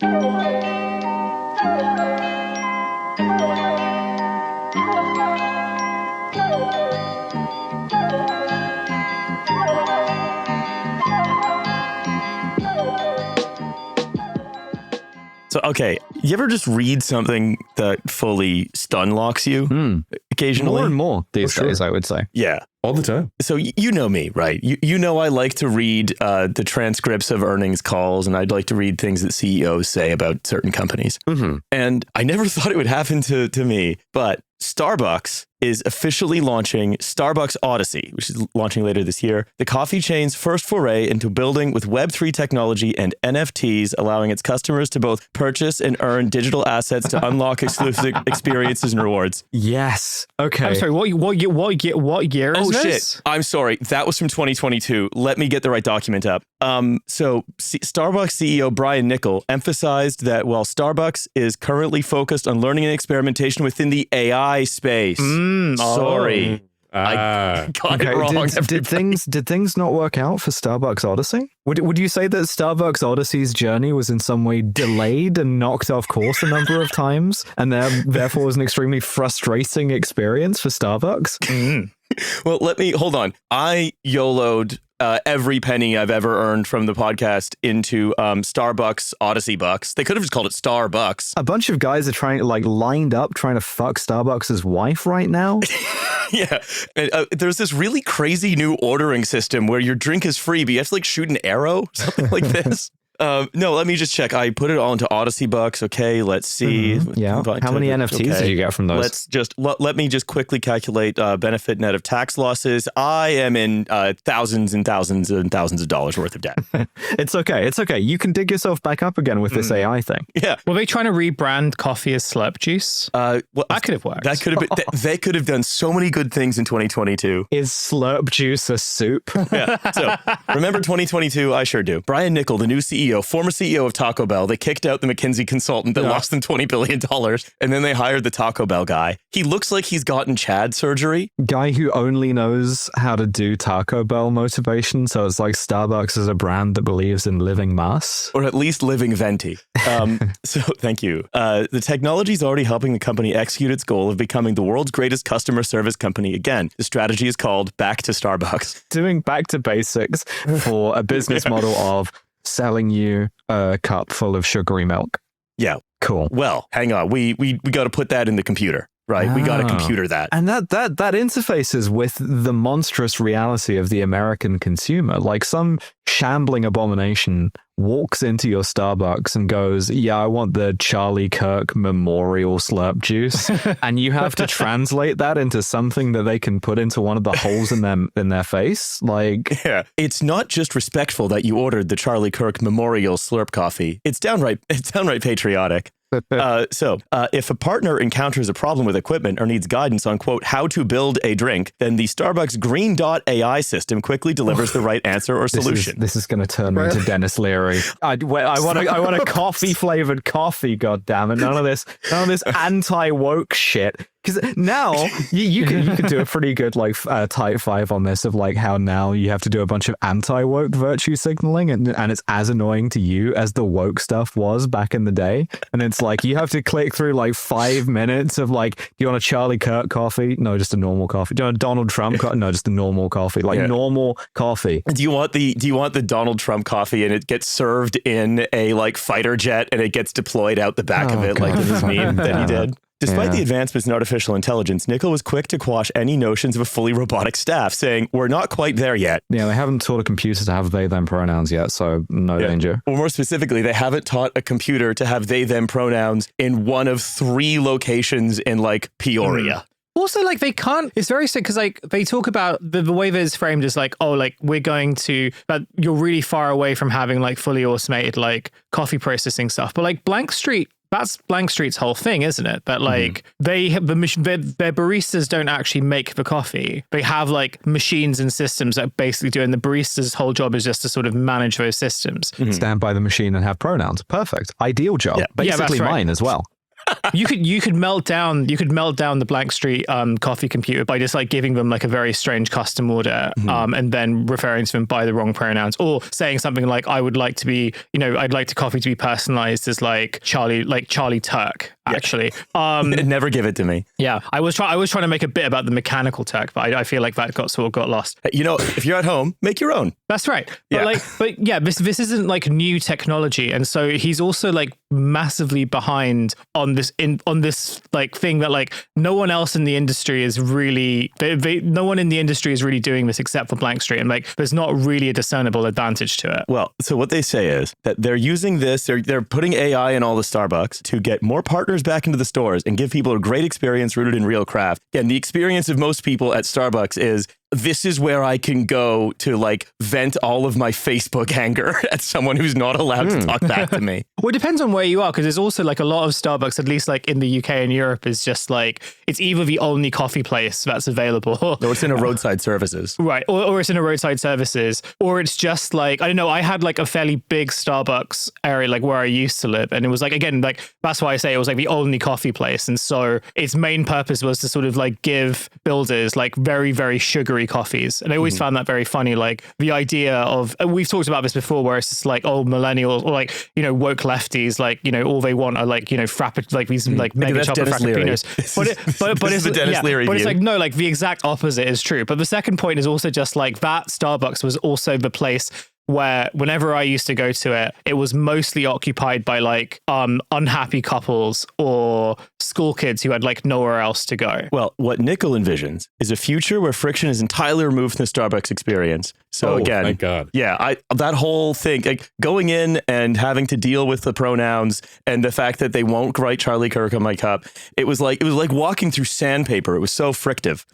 So, okay, you ever just read something that fully stunlocks you occasionally? More and more these days, I would say. Yeah. All the time. So you know me, right? You know I like to read the transcripts of earnings calls, and I'd like to read things that CEOs say about certain companies. Mm-hmm. And I never thought it would happen to me, but Starbucks is officially launching Starbucks Odyssey, which is launching later this year, the coffee chain's first foray into building with Web3 technology and NFTs, allowing its customers to both purchase and earn digital assets to unlock exclusive experiences and rewards. Yes. Okay. I'm sorry, what year is this? Shit. I'm sorry. That was from 2022. Let me get the right document up. So Starbucks CEO Brian Niccol emphasized that while Starbucks is currently focused on learning and experimentation within the AI space. Sorry. I got it wrong. Did things not work out for Starbucks Odyssey? Would you say that Starbucks Odyssey's journey was in some way delayed and knocked off course a number of times, and therefore was an extremely frustrating experience for Starbucks? Well, hold on. I YOLO'd every penny I've ever earned from the podcast into Starbucks Odyssey bucks. They could have just called it Starbucks. A bunch of guys are lined up trying to fuck Starbucks' wife right now. Yeah. And, there's this really crazy new ordering system where your drink is free, but you have to shoot an arrow, something like this. No, let me just check. I put it all into Odyssey bucks. Okay, let's see. Mm-hmm. Yeah. How many NFTs did you get from those? Let me just quickly calculate benefit net of tax losses. I am in thousands and thousands and thousands of dollars worth of debt. It's okay. It's okay. You can dig yourself back up again with this AI thing. Yeah. Were they trying to rebrand coffee as Slurp juice? Well, that could have worked. That could have been. They could have done so many good things in 2022. Is Slurp juice a soup? Yeah. So remember 2022? I sure do. Brian Niccol, the new CEO, former CEO of Taco Bell, they kicked out the McKinsey consultant that lost them $20 billion, and then they hired the Taco Bell guy. He looks like he's gotten Chad surgery. Guy who only knows how to do Taco Bell motivation, so it's like Starbucks is a brand that believes in living mass. Or at least living venti. So thank you. The technology is already helping the company execute its goal of becoming the world's greatest customer service company. Again, the strategy is called Back to Starbucks. Doing back to basics for a business model of selling you a cup full of sugary milk. Yeah. Cool. Well, hang on. We got to put that in the computer, right? We got to computer that. And that interfaces with the monstrous reality of the American consumer. Like some shambling abomination walks into your Starbucks and goes, yeah, I want the Charlie Kirk Memorial Slurp juice. And you have to translate that into something that they can put into one of the holes in their face. Like, yeah, it's not just respectful that you ordered the Charlie Kirk Memorial Slurp coffee. It's downright patriotic. So if a partner encounters a problem with equipment or needs guidance on, quote, how to build a drink, then the Starbucks Green Dot AI system quickly delivers the right ansor or solution. This is going to turn me into Dennis Leary. I want a coffee flavored coffee. God damn it! None of this anti-woke shit. Because now you can do a pretty good type 5 on this of how now you have to do a bunch of anti-woke virtue signaling and it's as annoying to you as the woke stuff was back in the day. And it's you have to click through 5 minutes of do you want a Charlie Kirk coffee? No, just a normal coffee. Do you want a Donald Trump coffee? No, just a normal coffee. Normal coffee. Do you want the Donald Trump coffee and it gets served in a fighter jet and it gets deployed out the back of it in his meme that he did? Despite the advancements in artificial intelligence, Niccol was quick to quash any notions of a fully robotic staff, saying, we're not quite there yet. Yeah, they haven't taught a computer to have they-them pronouns yet, so no danger. Or more specifically, they haven't taught a computer to have they-them pronouns in one of 3 locations in Peoria. Also, they can't, it's very sick because they talk about the way that it's framed is we're going to, but you're really far away from having fully automated coffee processing stuff. But Blank Street, that's Blank Street's whole thing, isn't it? That they have their baristas don't actually make the coffee. They have machines and systems that basically do, and the barista's whole job is just to sort of manage those systems. Stand by the machine and have pronouns. Perfect. Ideal job. Yeah. Basically mine as well. you could melt down the Blank Street coffee computer by just like giving them like a very strange custom order, and then referring to them by the wrong pronouns, or saying something like, I would like to be, I'd like the coffee to be personalized as like Charlie Turk, actually. Never give it to me. Yeah, I was trying to make a bit about the mechanical Turk, but I feel like that got lost. If you're at home, make your own. That's right. Yeah. But this isn't like new technology, and so he's also like massively behind on this like thing that like no one else in the industry is really no one in the industry is really doing this except for Blank Street, and like there's not really a discernible advantage to it. Well, so what they say is that they're using this, they're putting AI in all the Starbucks to get more partners back into the stores and give people a great experience rooted in real craft. Again, the experience of most people at Starbucks is, this is where I can go to like vent all of my Facebook anger at someone who's not allowed to talk back to me. Well, it depends on where you are, because there's also like a lot of Starbucks, at least like in the UK and Europe, is just like, it's either the only coffee place that's available. Or it's in a roadside services. Right. Or it's in a roadside services, or it's just like, I don't know, I had like a fairly big Starbucks area, like where I used to live. And it was like, again, like, that's why I say it was like the only coffee place. And so its main purpose was to sort of like give builders like very, very sugary coffees. And I always found that very funny. Like the idea of, we've talked about this before, where it's just like, oh, millennials or like, woke lefties, like, all they want are like, like these like mega chocolate frappuccinos. But it's Dennis Leary but it's view. like, no, like the exact opposite is true. But the second point is also just like that Starbucks was also the place where whenever I used to go to it, it was mostly occupied by like unhappy couples or school kids who had like nowhere else to go. Well, what Nickel envisions is a future where friction is entirely removed from the Starbucks experience. So again, thank God. Yeah, that whole thing, like going in and having to deal with the pronouns and the fact that they won't write Charlie Kirk on my cup, it was like walking through sandpaper. It was so frictive.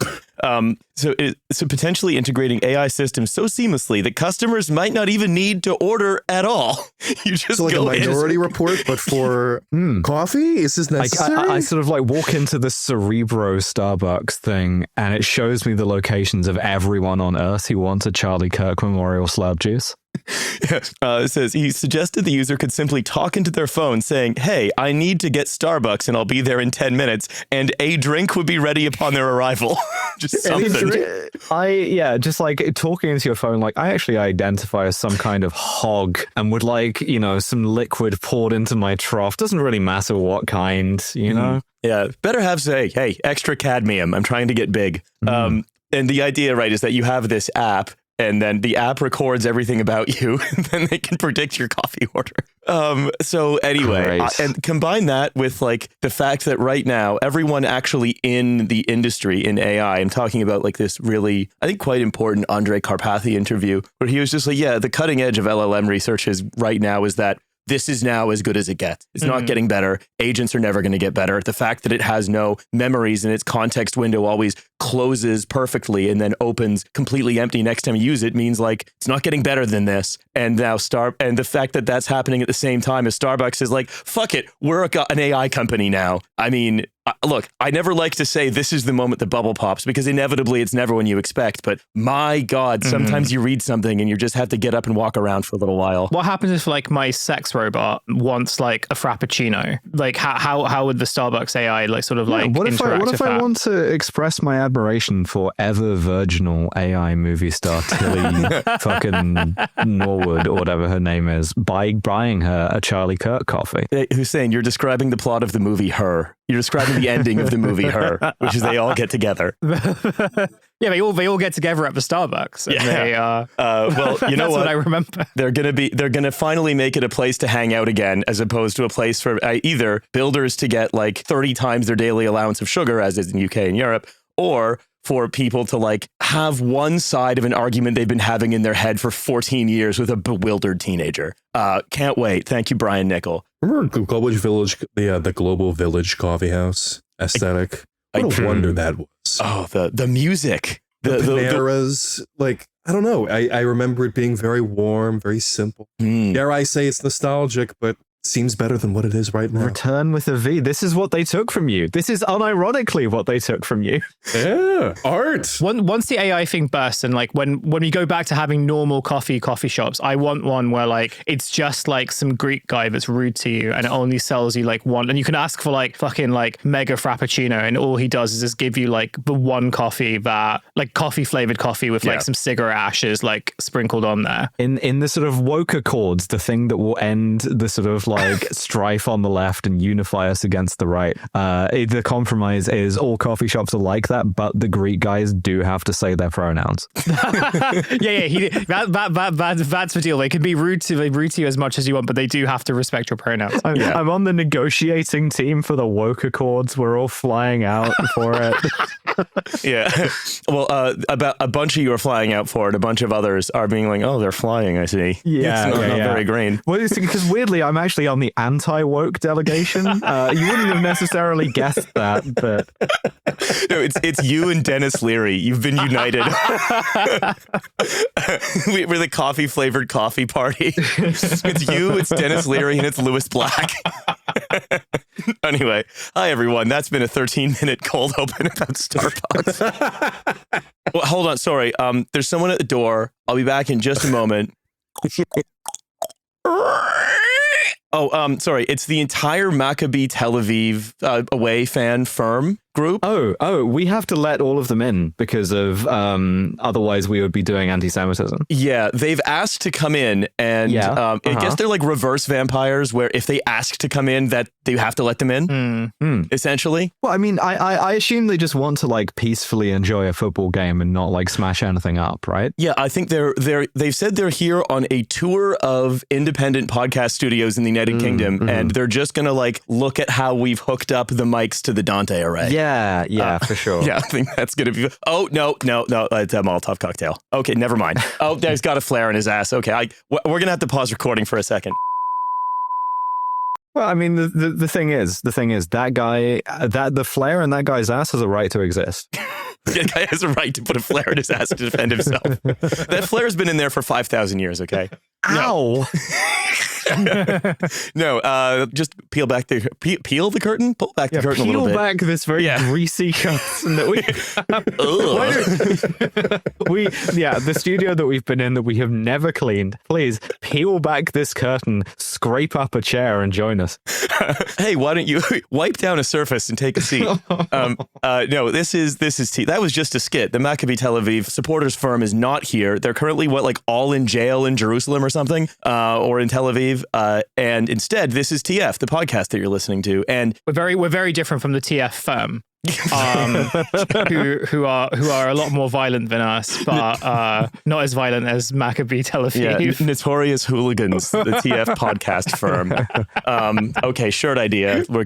So potentially integrating AI systems so seamlessly that customers might not even need to order at all. You just like go a Minority Report, but for coffee? Is this necessary? I sort of like walk into the Cerebro Starbucks thing, and it shows me the locations of everyone on Earth who wants a Charlie Kirk Memorial slab juice. It says he suggested the user could simply talk into their phone saying, hey, I need to get Starbucks and I'll be there in 10 minutes, and a drink would be ready upon their arrival. Just something. Just like talking into your phone, like I actually identify as some kind of hog and would like, some liquid poured into my trough. Doesn't really matter what kind, know? Yeah, better have say, hey, extra cadmium. I'm trying to get big. And the idea, right, is that you have this app, and then the app records everything about you, and then they can predict your coffee order. So anyway, and combine that with like the fact that right now, everyone actually in the industry in AI, I'm talking about like this really, I think quite important Andrej Karpathy interview, where he was just like, yeah, the cutting edge of LLM research is right now is that this is now as good as it gets. It's not getting better. Agents are never going to get better. The fact that it has no memories and its context window always closes perfectly and then opens completely empty next time you use it means like it's not getting better than this. And now and the fact that that's happening at the same time as Starbucks is like, fuck it, we're an AI company now. I mean, look, I never like to say this is the moment the bubble pops, because inevitably it's never when you expect. But my God, sometimes you read something and you just have to get up and walk around for a little while. What happens if like my sex robot wants like a frappuccino? Like how would the Starbucks AI like sort of like what if I that? want to express my admiration for ever virginal AI movie star Tilly fucking Norwood or whatever her name is by buying her a Charlie Kirk coffee? Hey, Hussein, you're describing the plot of the movie Her. You're describing the ending of the movie Her, which is they all get together. Yeah, they all get together at the Starbucks. And they, well, you know that's what I remember. They're gonna finally make it a place to hang out again, as opposed to a place for either builders to get like 30 times their daily allowance of sugar, as is in UK and Europe, or for people to like have one side of an argument they've been having in their head for 14 years with a bewildered teenager. Can't wait. Thank you, Brian Nickel. Remember Global Village, the Global Village coffee house aesthetic? What a wonder that was. Oh, the music. The Paneras, like, I don't know. I remember it being very warm, very simple. Dare I say it's nostalgic, but seems better than what it is right now. Return with a V. This is what they took from you. This is unironically what they took from you. Yeah, art. Once the AI thing bursts, and like when we go back to having normal coffee shops, I want one where like it's just like some Greek guy that's rude to you and it only sells you like one, and you can ask for like fucking like mega frappuccino, and all he does is just give you like the one coffee that like coffee flavored coffee with like some cigarette ashes like sprinkled on there. In the sort of woke accords, the thing that will end the sort of like strife on the left and unify us against the right. The compromise is all coffee shops are like that, but the Greek guys do have to say their pronouns. That's the deal. They can be rude to you as much as you want, but they do have to respect your pronouns. I'm on the negotiating team for the woke accords. We're all flying out for it. Yeah. Well, about a bunch of you are flying out for it. A bunch of others are being like, oh, they're flying. I see. Yeah, it's not very green. Well, it's because weirdly, I'm actually on the anti-woke delegation. You wouldn't have necessarily guessed that, but no, it's you and Dennis Leary. You've been united. We're the coffee flavored coffee party. It's you, it's Dennis Leary, and it's Lewis Black. Anyway, hi everyone. That's been a 13-minute cold open about Starbucks. Well, hold on. Sorry. There's someone at the door. I'll be back in just a moment. Oh, sorry. It's the entire Maccabi Tel Aviv away fan firm group. Oh, we have to let all of them in because of otherwise we would be doing anti-Semitism. Yeah, they've asked to come in, and I guess they're like reverse vampires, where if they ask to come in, that they have to let them in. Essentially. Well, I mean, I assume they just want to like peacefully enjoy a football game and not like smash anything up, right? Yeah, I think they've said they're here on a tour of independent podcast studios in the United Kingdom, and they're just gonna like look at how we've hooked up the mics to the Dante array. Yeah, for sure. Yeah, I think that's going to be... Oh, no. It's a Molotov cocktail. Okay, never mind. Oh, he's got a flare in his ass. Okay, we're going to have to pause recording for a second. Well, I mean, the thing is, that guy, the flare in that guy's ass has a right to exist. That guy has a right to put a flare in his ass to defend himself. That flare's been in there for 5,000 years, okay? Ow! No, just peel back the curtain, pull back the curtain a little bit. Peel back this very greasy curtain that the studio that we've been in that we have never cleaned. Please peel back this curtain, scrape up a chair, and join us. Hey, why don't you wipe down a surface and take a seat? No, this is that was just a skit. The Maccabi Tel Aviv supporters firm is not here. They're currently all in jail in Jerusalem or something, or in Tel Aviv. And instead, this is TF, the podcast that you're listening to. And we're very different from the TF firm. Who are a lot more violent than us, but not as violent as Maccabi Tel Aviv. Yeah, notorious hooligans, the TF podcast firm. Okay, shirt idea. We're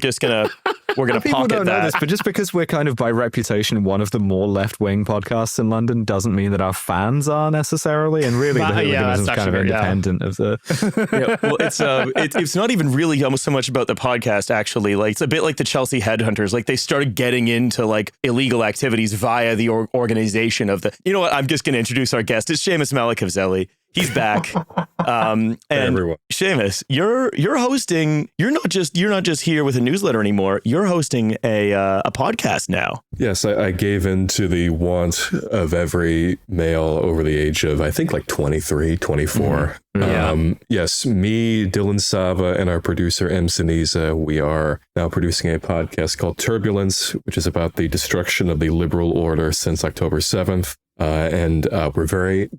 gonna People pocket don't know that. this, but just because we're kind of by reputation one of the more left-wing podcasts in London doesn't mean that our fans are necessarily, and really the hooliganism is kind of independent of the... Well, it's not even really almost so much about the podcast, actually. Like, it's a bit like the Chelsea Headhunters. Like, they started getting into like illegal activities via the organization of the... You know what? I'm just going to introduce our guest. It's Séamus Malekafzali. He's back. And everyone. Séamus, you're hosting. You're not just here with a newsletter anymore. You're hosting a podcast now. Yes, I gave in to the want of every male over the age of, I think, like 23, 24. Yes, me, Dylan Sava, and our producer, M. Siniza, we are now producing a podcast called Turbulence, which is about the destruction of the liberal order since October 7th. And we're very,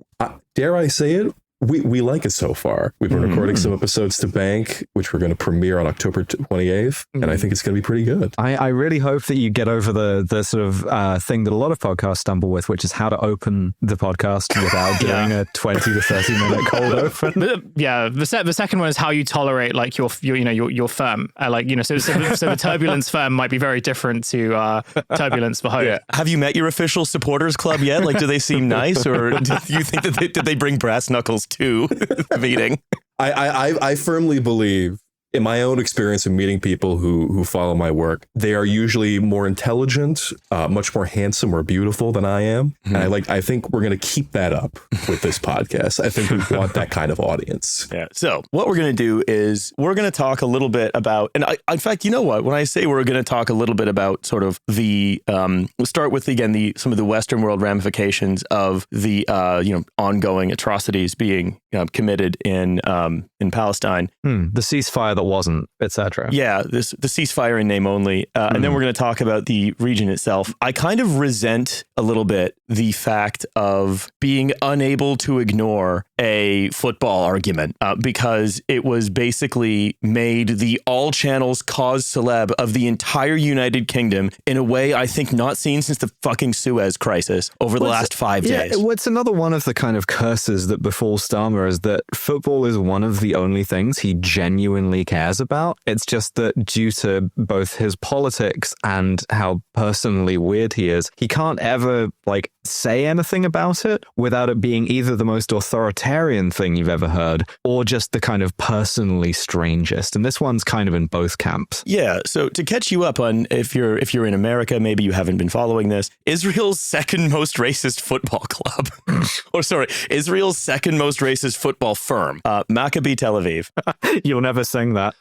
dare I say it, we like it so far. We've been recording some episodes to bank, which we're going to premiere on October 28th, and I think it's going to be pretty good. I really hope that you get over the sort of thing that a lot of podcasts stumble with, which is how to open the podcast without doing a 20 to 30 minute cold open. The second one is how you tolerate like your firm. So the Turbulence firm might be very different to Turbulence for Hope. Yeah. Have you met your official supporters club yet? Like, do they seem nice, or do you think that did they bring brass knuckles to the meeting? I firmly believe in my own experience of meeting people who follow my work, they are usually more intelligent, much more handsome or beautiful than I am. And I think we're going to keep that up with this podcast. I think we want that kind of audience. Yeah. So what we're going to do is we're going to talk a little bit about, and in fact, you know what, when I say we're going to talk a little bit about sort of the, we'll start with, again, some of the Western world ramifications of the, ongoing atrocities being committed in Palestine. The ceasefire that wasn't, etc. Yeah, the ceasefire in name only. And then we're going to talk about the region itself. I kind of resent a little bit the fact of being unable to ignore a football argument because it was basically made the all channels cause celeb of the entire United Kingdom in a way I think not seen since the fucking Suez crisis over the last 5 days. What's another one of the kind of curses that befall Starmer is that football is one of the only things he genuinely cares about. It's just that due to both his politics and how personally weird he is, he can't ever say anything about it without it being either the most authoritarian thing you've ever heard or just the kind of personally strangest. And this one's kind of in both camps. Yeah. So to catch you up on, if you're in America, maybe you haven't been following this, Israel's second most racist football club, Israel's second most racist football firm, Maccabi Tel Aviv. You'll never sing that.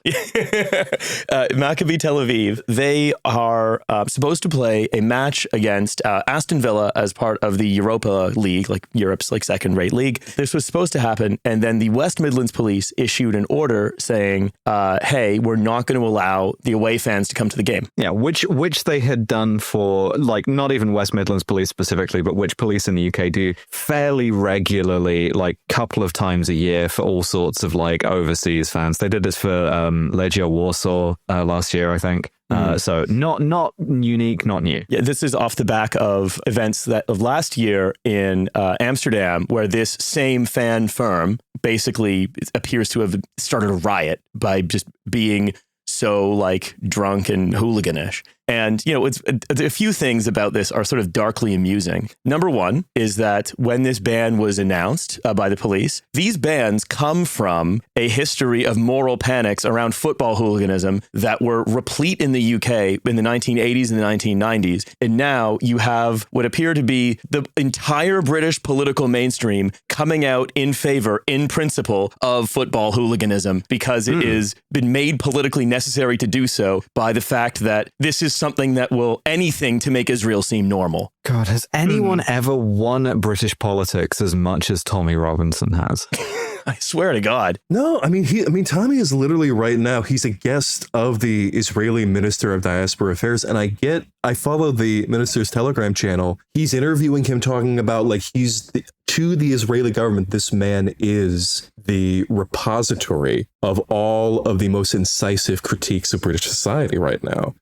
Maccabi Tel Aviv, they are supposed to play a match against Aston Villa as part of the Europa League, Europe's second-rate league. This was supposed to happen, and then the West Midlands Police issued an order saying, hey, we're not going to allow the away fans to come to the game. Yeah, which they had done for, not even West Midlands Police specifically, but which police in the UK do fairly regularly, couple of times a year for all sorts of overseas fans. They did this for Legia Warsaw last year, I think. So not unique, not new. Yeah, this is off the back of events of last year in Amsterdam, where this same fan firm basically appears to have started a riot by just being so drunk and hooliganish. And, it's a few things about this are sort of darkly amusing. Number one is that when this ban was announced by the police, these bans come from a history of moral panics around football hooliganism that were replete in the UK in the 1980s and the 1990s. And now you have what appear to be the entire British political mainstream coming out in favor, in principle, of football hooliganism because it has been made politically necessary to do so by the fact that this is something that will anything to make Israel seem normal. God, has anyone ever won at British politics as much as Tommy Robinson has? I swear to God. No, Tommy is literally right now, he's a guest of the Israeli Minister of Diaspora Affairs. And I follow the minister's Telegram channel. He's interviewing him talking about to the Israeli government, this man is the repository of all of the most incisive critiques of British society right now.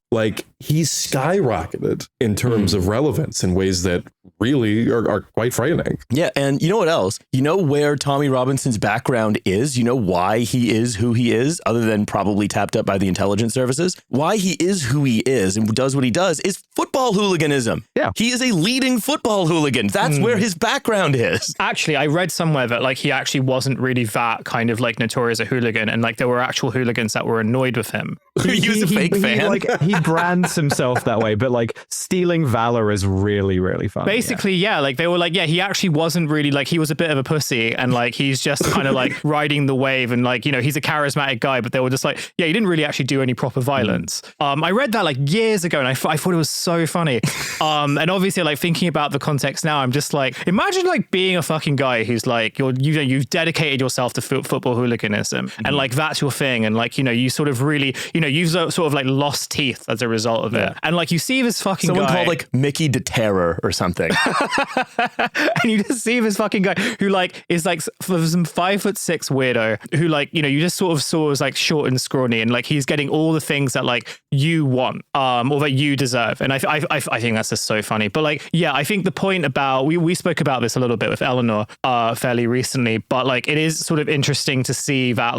He's skyrocketed in terms of relevance in ways that really are quite frightening. Yeah. And you know what else? You know where Tommy Robinson's background is? You know why he is who he is, other than probably tapped up by the intelligence services? Why he is who he is and does what he does is football hooliganism. Yeah. He is a leading football hooligan. That's where his background is. Actually, I read somewhere that he actually wasn't really that kind of notorious a hooligan, and there were actual hooligans that were annoyed with him. He was a fake fan. He brands himself that way, but stealing valor is really, really fun. Basically, yeah. They were he actually wasn't really he was a bit of a pussy, and he's just kind of riding the wave, and he's a charismatic guy, but they were just yeah, he didn't really actually do any proper violence. I read that years ago, and I thought it was so funny. And obviously thinking about the context now, I'm just imagine being a fucking guy who's you've dedicated yourself to football hooliganism, and that's your thing, and you sort of really you've sort of lost teeth as a result of it, and you see this fucking someone guy called Mickey de Terror or something. And you just see this fucking guy who is some 5'6" weirdo who you just sort of saw as short and scrawny, and he's getting all the things that you want or that you deserve, and I think that's just so funny. But yeah, I think the point about we spoke about this a little bit with Eleanor fairly recently, but it is sort of interesting to see that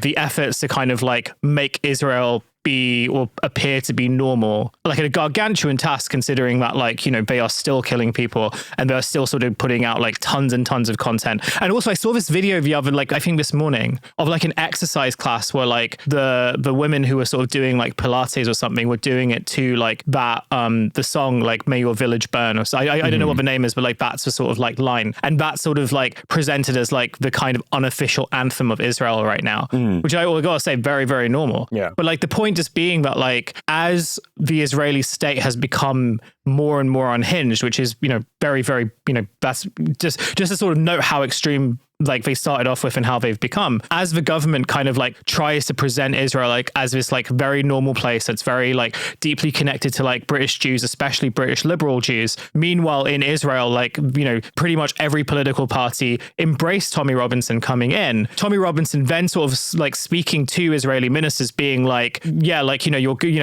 the efforts to kind of make Israel be or appear to be normal, like a gargantuan task, considering that, like, you know, they are still killing people and they are still sort of putting out like tons and tons of content. And also I saw this video the other, like I think this morning, of like an exercise class where like the women who were sort of doing like Pilates or something were doing it to like that the song like May Your Village Burn, or so I don't know what the name is, but like that's the sort of like line, and that's sort of like presented as like the kind of unofficial anthem of Israel right now, which I gotta say very, very normal. Yeah. But like the point just being that like as the Israeli state has become more and more unhinged, which is, you know, very, very, you know, that's just to sort of note how extreme like they started off with and how they've become, as the government kind of like tries to present Israel like as this like very normal place that's very like deeply connected to like British Jews, especially British liberal Jews. Meanwhile, in Israel, like, you know, pretty much every political party embraced Tommy Robinson coming in. Tommy Robinson then sort of like speaking to Israeli ministers being like, yeah, like, you know,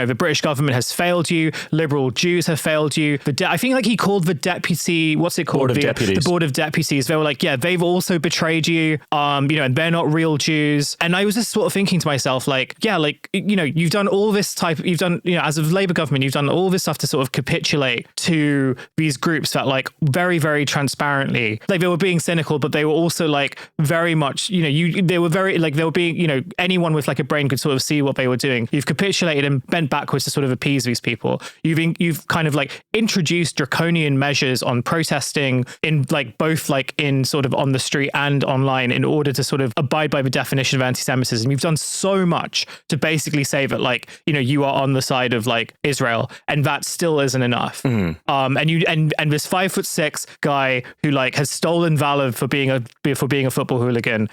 the British government has failed you. Liberal Jews have failed you. I think like he called the deputy, what's it called? The Board of Deputies. They were like, yeah, they've also betrayed you, you know, and they're not real Jews. And I was just sort of thinking to myself, like, yeah, like, you know, you've done all this you've done, you know, as a Labour government, you've done all this stuff to sort of capitulate to these groups that like very, very transparently, like they were being cynical, but they were also like very much, you know, they were very like, they were being, you know, anyone with like a brain could sort of see what they were doing. You've capitulated and bent backwards to sort of appease these people. You've kind of like introduced draconian measures on protesting in like both like in sort of on the street and online in order to sort of abide by the definition of anti-Semitism. You've done so much to basically say that, like, you know, you are on the side of like Israel, and that still isn't enough. And this 5'6" guy who like has stolen valor for being a football hooligan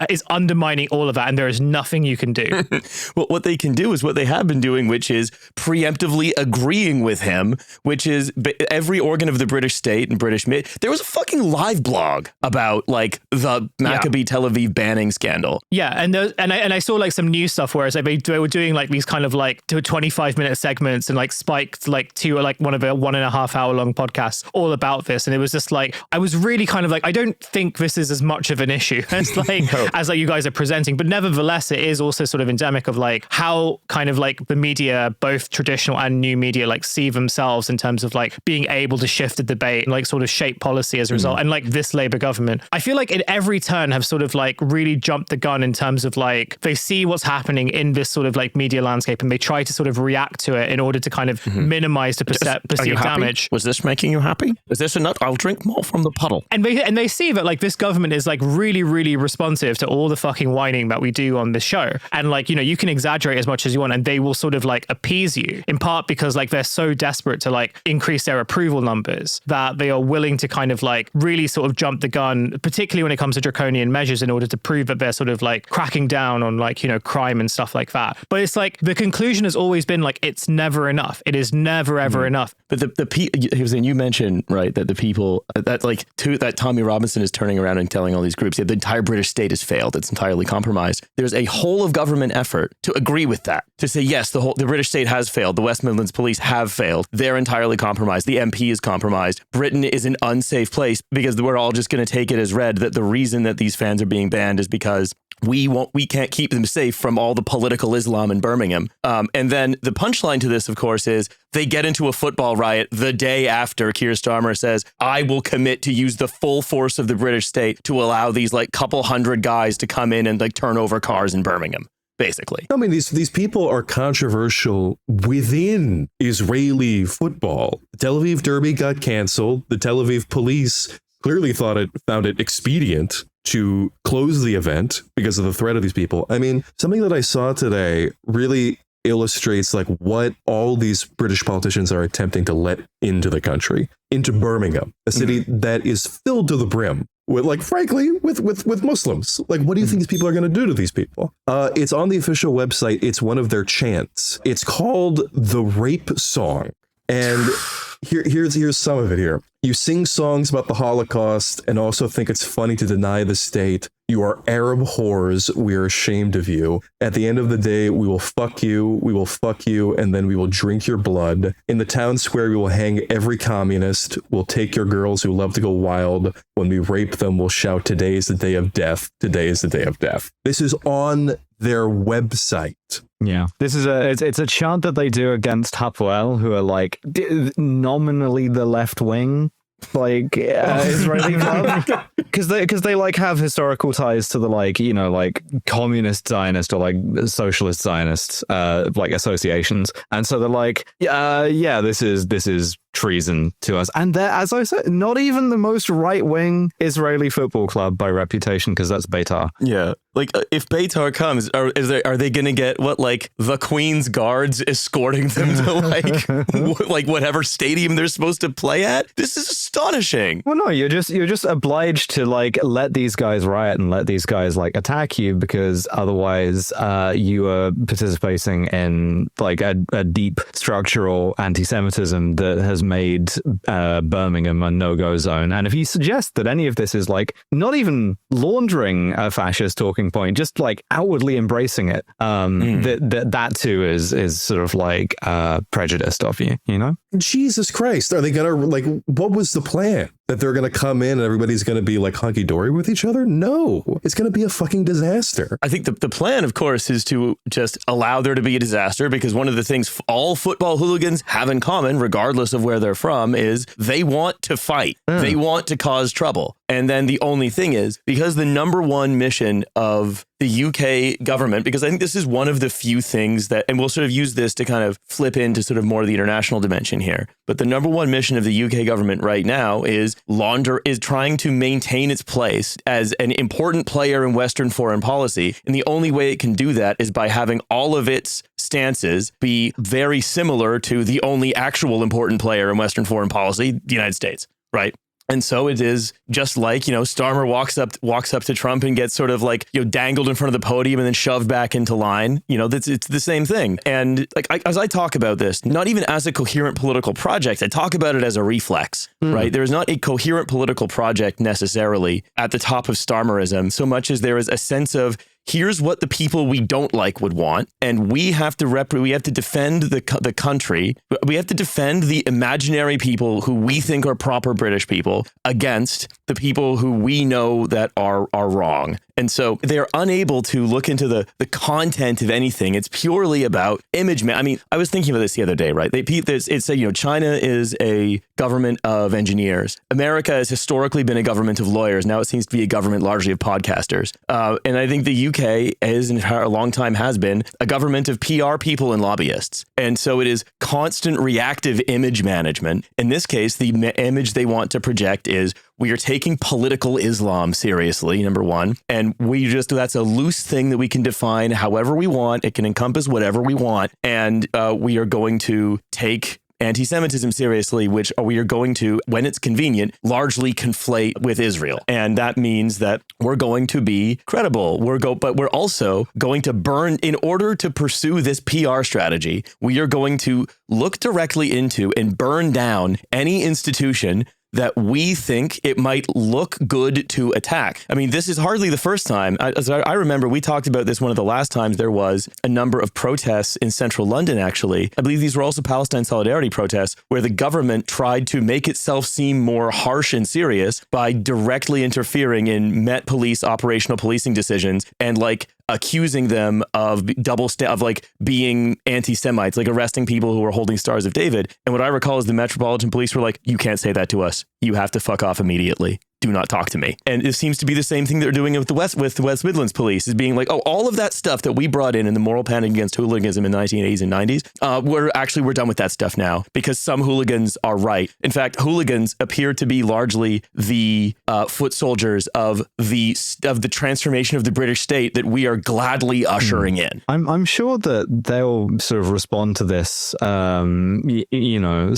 is undermining all of that, and there is nothing you can do. Well, what they can do is what they have been doing, which is preemptively agreeing with him, which is every organ of the British state and British there was a fucking live blog about like the Maccabi Tel Aviv banning scandal. Yeah, and I saw like some news stuff where they were doing like these kind of like 25-minute segments and like spiked like to like one of a 1.5 hour long podcasts all about this, and it was just like I was really kind of like, I don't think this is as much of an issue as like as like you guys are presenting, but nevertheless it is also sort of endemic of like how kind of like the media, both traditional and new media, like see themselves in terms of like being able to shift the debate and like sort of shape policy as a result. And like this Labour government, I feel like in every turn have sort of like really jumped the gun in terms of like they see what's happening in this sort of like media landscape and they try to sort of react to it in order to kind of minimize the perceived damage. Was this making you happy? Is this a nut? I'll drink more from the puddle. And they see that like this government is like really, really responsive to all the fucking whining that we do on this show. And like, you know, you can exaggerate as much as you want and they will sort of like appease you, in part because like they're so desperate to like increase their approval numbers that they are willing to kind of like really sort of jump the gun, particularly when it comes to draconian measures, in order to prove that they're sort of like cracking down on like, you know, crime and stuff like that. But it's like the conclusion has always been like, it's never enough. It is never, ever enough. But you mentioned, right, that the people that Tommy Robinson is turning around and telling all these groups, the entire British state has failed. It's entirely compromised. There's a whole of government effort to agree with that, to say, yes, the British state has failed. The West Midlands police have failed. They're entirely compromised. The MP is compromised. Britain is an unsafe place, because we're all just going to take it as read that the reason that these fans are being banned is because we can't keep them safe from all the political Islam in Birmingham. And then the punchline to this, of course, is they get into a football riot the day after Keir Starmer says, I will commit to use the full force of the British state to allow these like couple hundred guys to come in and like turn over cars in Birmingham. Basically. I mean, these people are controversial within Israeli football. The Tel Aviv Derby got canceled. The Tel Aviv police clearly found it expedient to close the event because of the threat of these people. I mean, something that I saw today really illustrates like what all these British politicians are attempting to let into the country, into Birmingham, a city that is filled to the brim with, like, frankly, with Muslims. Like, what do you think these people are going to do to these people? It's on the official website. It's one of their chants. It's called the Rape Song. And here's some of it here. You sing songs about the Holocaust and also think it's funny to deny the state. You are Arab whores. We are ashamed of you. At the end of the day, we will fuck you, and then we will drink your blood. In the town square, we will hang every communist. We'll take your girls who love to go wild. When we rape them, we'll shout, today is the day of death. Today is the day of death. This is on their website. Yeah, this is it's a chant that they do against Hapoel, who are like nominally the left wing, like Israeli club, because they like have historical ties to the like communist Zionist or like socialist Zionist like associations, and so they're like this is treason to us. And they're, as I said, not even the most right-wing Israeli football club by reputation, because that's Beitar. Yeah. Like, if Beitar comes, are they going to get like the Queen's guards escorting them to like whatever stadium they're supposed to play at? This is astonishing. Well, no, you're just obliged to like let these guys riot and let these guys like attack you, because otherwise you are participating in like a deep structural anti-Semitism that has made Birmingham a no-go zone. And if you suggest that any of this is like not even laundering a fascist talking point, just like outwardly embracing it, that too is sort of like prejudiced of you, you know? Jesus Christ. Are they going to like, what was the plan? That they're going to come in and everybody's going to be like hunky-dory with each other? No, it's going to be a fucking disaster. I think the plan, of course, is to just allow there to be a disaster, because one of the things all football hooligans have in common, regardless of where they're from, is they want to fight. They want to cause trouble. And then the only thing is, because the number one mission of the UK government, because I think this is one of the few things that, and we'll sort of use this to kind of flip into sort of more of the international dimension here, but the number one mission of the UK government right now is trying to maintain its place as an important player in Western foreign policy. And the only way it can do that is by having all of its stances be very similar to the only actual important player in Western foreign policy, the United States, right? And so it is just like, Starmer walks up to Trump and gets sort of like, dangled in front of the podium and then shoved back into line. It's the same thing. And like, as I talk about this, not even as a coherent political project, I talk about it as a reflex, right? There is not a coherent political project necessarily at the top of Starmerism, so much as there is a sense of, here's what the people we don't like would want, and we have to defend the country. We have to defend the imaginary people who we think are proper British people against the people who we know that are wrong. And so they're unable to look into the content of anything. It's purely about image. I mean, I was thinking about this the other day, right? China is a government of engineers. America has historically been a government of lawyers. Now it seems to be a government largely of podcasters. And I think the UK is, and for a long time has been, a government of PR people and lobbyists. And so it is constant reactive image management. In this case, the image they want to project is, we are taking political Islam seriously, number one. And that's a loose thing that we can define however we want. It can encompass whatever we want. And we are going to take anti-Semitism seriously, which we are going to, when it's convenient, largely conflate with Israel. And that means that we're going to be credible. But we're also going to burn, in order to pursue this PR strategy, we are going to look directly into and burn down any institution that we think it might look good to attack. I mean, this is hardly the first time. As I remember, we talked about this one of the last times there was a number of protests in central London, actually. I believe these were also Palestine solidarity protests, where the government tried to make itself seem more harsh and serious by directly interfering in Met Police operational policing decisions and like accusing them of being anti-Semites, like arresting people who were holding Stars of David. And what I recall is the Metropolitan Police were like, you can't say that to us. You have to fuck off immediately. Do not talk to me. And it seems to be the same thing they're doing with the West Midlands Police, is being like, oh, all of that stuff that we brought in the moral panic against hooliganism in the 1980s and 90s, we're done with that stuff now, because some hooligans are right. In fact, hooligans appear to be largely the foot soldiers of the transformation of the British state that we are gladly ushering in. I'm sure that they'll sort of respond to this,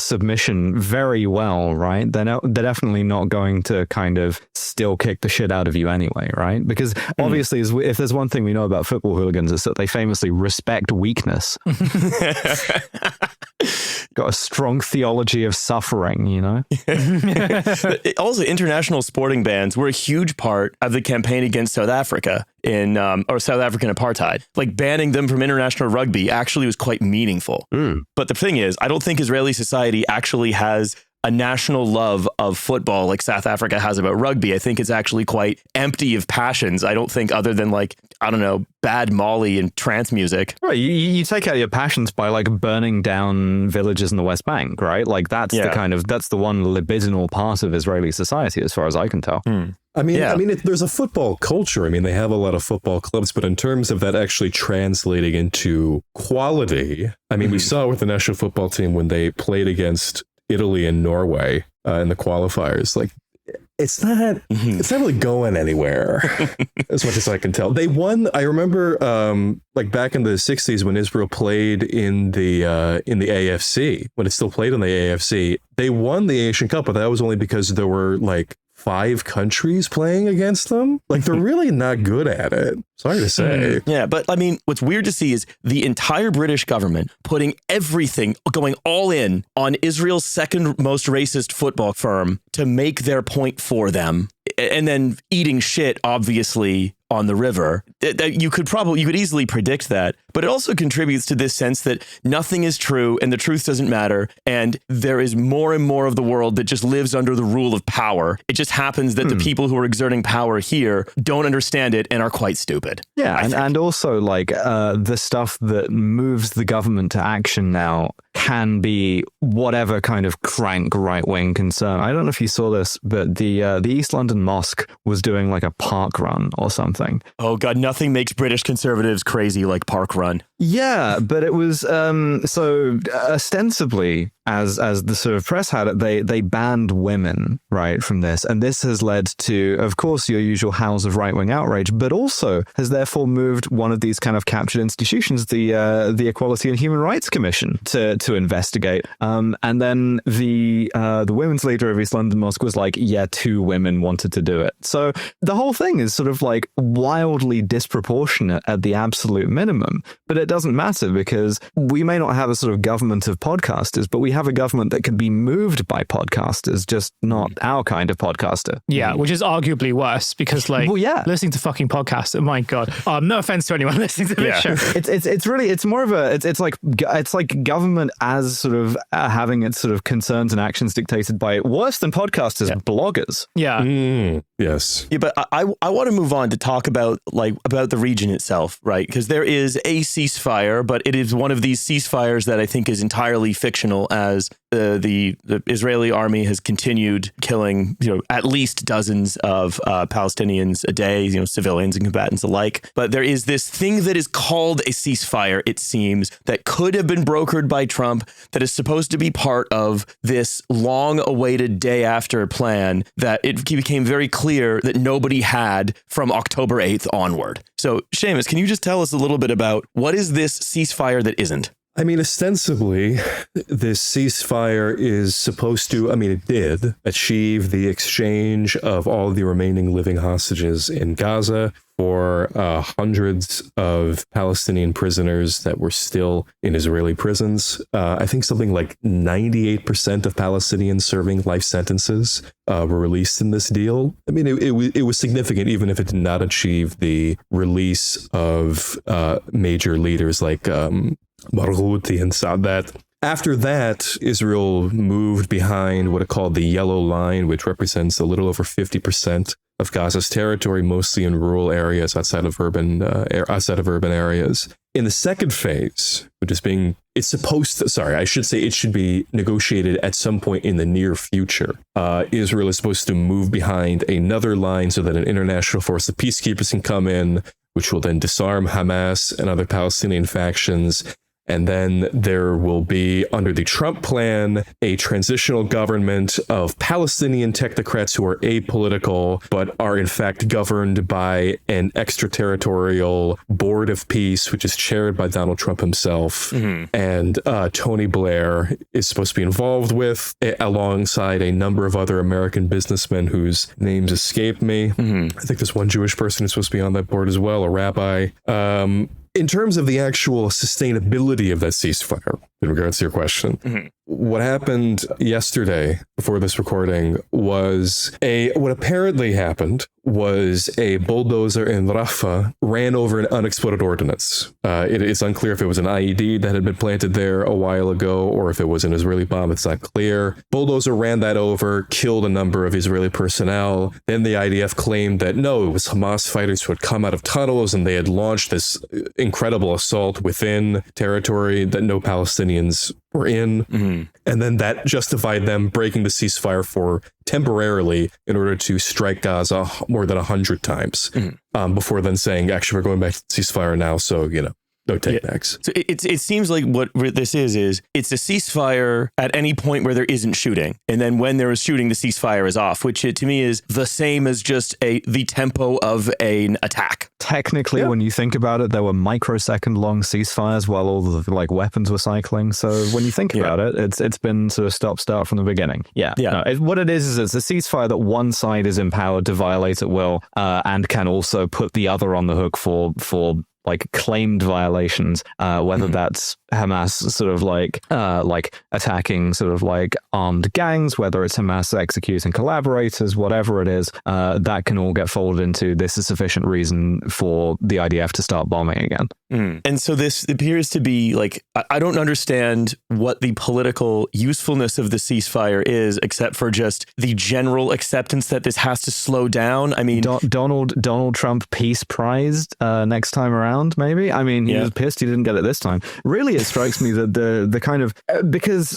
submission very well, right? They're definitely not going to kind of still kick the shit out of you anyway, right? Because obviously, if there's one thing we know about football hooligans, it's that they famously respect weakness. Got a strong theology of suffering, Also, international sporting bans were a huge part of the campaign against South Africa or South African apartheid. Like, banning them from international rugby actually was quite meaningful. But the thing is, I don't think Israeli society actually has a national love of football like South Africa has about rugby. I think it's actually quite empty of passions. I don't think other than like, I don't know, bad Molly and trance music. Right. You take out your passions by like burning down villages in the West Bank, right? Like that's that's the one libidinal part of Israeli society, as far as I can tell. I mean, there's a football culture. I mean, they have a lot of football clubs, but in terms of that actually translating into quality, I mean, we saw with the national football team when they played against Italy and Norway in the qualifiers, like it's not really going anywhere as much as I can tell. They won. I remember like back in the 60s when Israel played in the AFC, when it still played in the AFC, they won the Asian Cup, but that was only because there were like 5 countries playing against them. Like they're really not good at it. Sorry to say. Yeah, but I mean, what's weird to see is the entire British government putting everything, going all in on Israel's second most racist football firm to make their point for them, and then eating shit, obviously, on the river. You could easily predict that, but it also contributes to this sense that nothing is true and the truth doesn't matter, and there is more and more of the world that just lives under the rule of power. It just happens that the people who are exerting power here don't understand it and are quite stupid. Yeah, and also like the stuff that moves the government to action now can be whatever kind of crank right-wing concern. I don't know if you saw this, but the East London Mosque was doing like a park run or something. Oh God, nothing makes British conservatives crazy like park run. Yeah, but it was so ostensibly, as the sort of press had it, they banned women, right, from this, and this has led to, of course, your usual howls of right-wing outrage, but also has therefore moved one of these kind of captured institutions, the Equality and Human Rights Commission, to investigate. And then the women's leader of East London Mosque was like, yeah, 2 women wanted to do it. So the whole thing is sort of like wildly disproportionate at the absolute minimum, but it doesn't matter because we may not have a sort of government of podcasters, but we have a government that can be moved by podcasters, just not our kind of podcaster. Yeah, which is arguably worse because like listening to fucking podcasts, oh my God. No offense to anyone listening to this show. It's more of a, it's like government as sort of having its sort of concerns and actions dictated by worse than podcasters, bloggers. Yeah. Yes. Yeah, but I want to move on to talk about the region itself, right? Because there is a ceasefire, but it is one of these ceasefires that I think is entirely fictional, as the Israeli army has continued killing, at least dozens of Palestinians a day, civilians and combatants alike. But there is this thing that is called a ceasefire, it seems, that could have been brokered by Trump, that is supposed to be part of this long-awaited day after plan that it became very clear that nobody had from October 8th onward. So, Séamus, can you just tell us a little bit about what is this ceasefire that isn't? I mean, ostensibly, this ceasefire is supposed to, it did achieve the exchange of all of the remaining living hostages in Gaza for hundreds of Palestinian prisoners that were still in Israeli prisons. I think something like 98% of Palestinians serving life sentences were released in this deal. I mean, it was significant, even if it did not achieve the release of major leaders like Marghuti and Sadat. After that, Israel moved behind what it called the Yellow Line, which represents a little over 50% of Gaza's territory, mostly in rural areas outside of urban areas. In the second phase, which is it should be negotiated at some point in the near future. Israel is supposed to move behind another line so that an international force of peacekeepers can come in, which will then disarm Hamas and other Palestinian factions. And then there will be, under the Trump plan, a transitional government of Palestinian technocrats who are apolitical, but are in fact governed by an extraterritorial board of peace, which is chaired by Donald Trump himself. And Tony Blair is supposed to be involved with, alongside a number of other American businessmen whose names escape me. I think there's one Jewish person who's supposed to be on that board as well, a rabbi. In terms of the actual sustainability of that ceasefire, in regards to your question. Mm-hmm. What happened yesterday before this recording was what apparently happened was a bulldozer in Rafah ran over an unexploded ordnance. It's unclear if it was an IED that had been planted there a while ago or if it was an Israeli bomb. It's not clear. Bulldozer ran that over, killed a number of Israeli personnel. Then the IDF claimed that no, it was Hamas fighters who had come out of tunnels and they had launched this incredible assault within territory that no Palestinians were in. Mm-hmm. And then that justified them breaking the ceasefire for temporarily in order to strike Gaza more than 100 times before then saying, actually, we're going back to ceasefire now. So, no takebacks. So it seems like what this is it's a ceasefire at any point where there isn't shooting. And then when there is shooting, the ceasefire is off, which to me is the same as just the tempo of an attack. Technically, when you think about it, there were microsecond long ceasefires while all the weapons were cycling. So when you think about it, it's been sort of stop-start from the beginning. Yeah. No, what it is it's a ceasefire that one side is empowered to violate at will and can also put the other on the hook for claimed violations, whether that's Hamas sort of attacking sort of armed gangs, whether it's Hamas executing collaborators, whatever it is, that can all get folded into this is sufficient reason for the IDF to start bombing again. And so this appears to be I don't understand what the political usefulness of the ceasefire is, except for just the general acceptance that this has to slow down. I mean, Donald Trump peace prized next time around, maybe. I mean, he was pissed he didn't get it this time. Really, it strikes me that the kind of because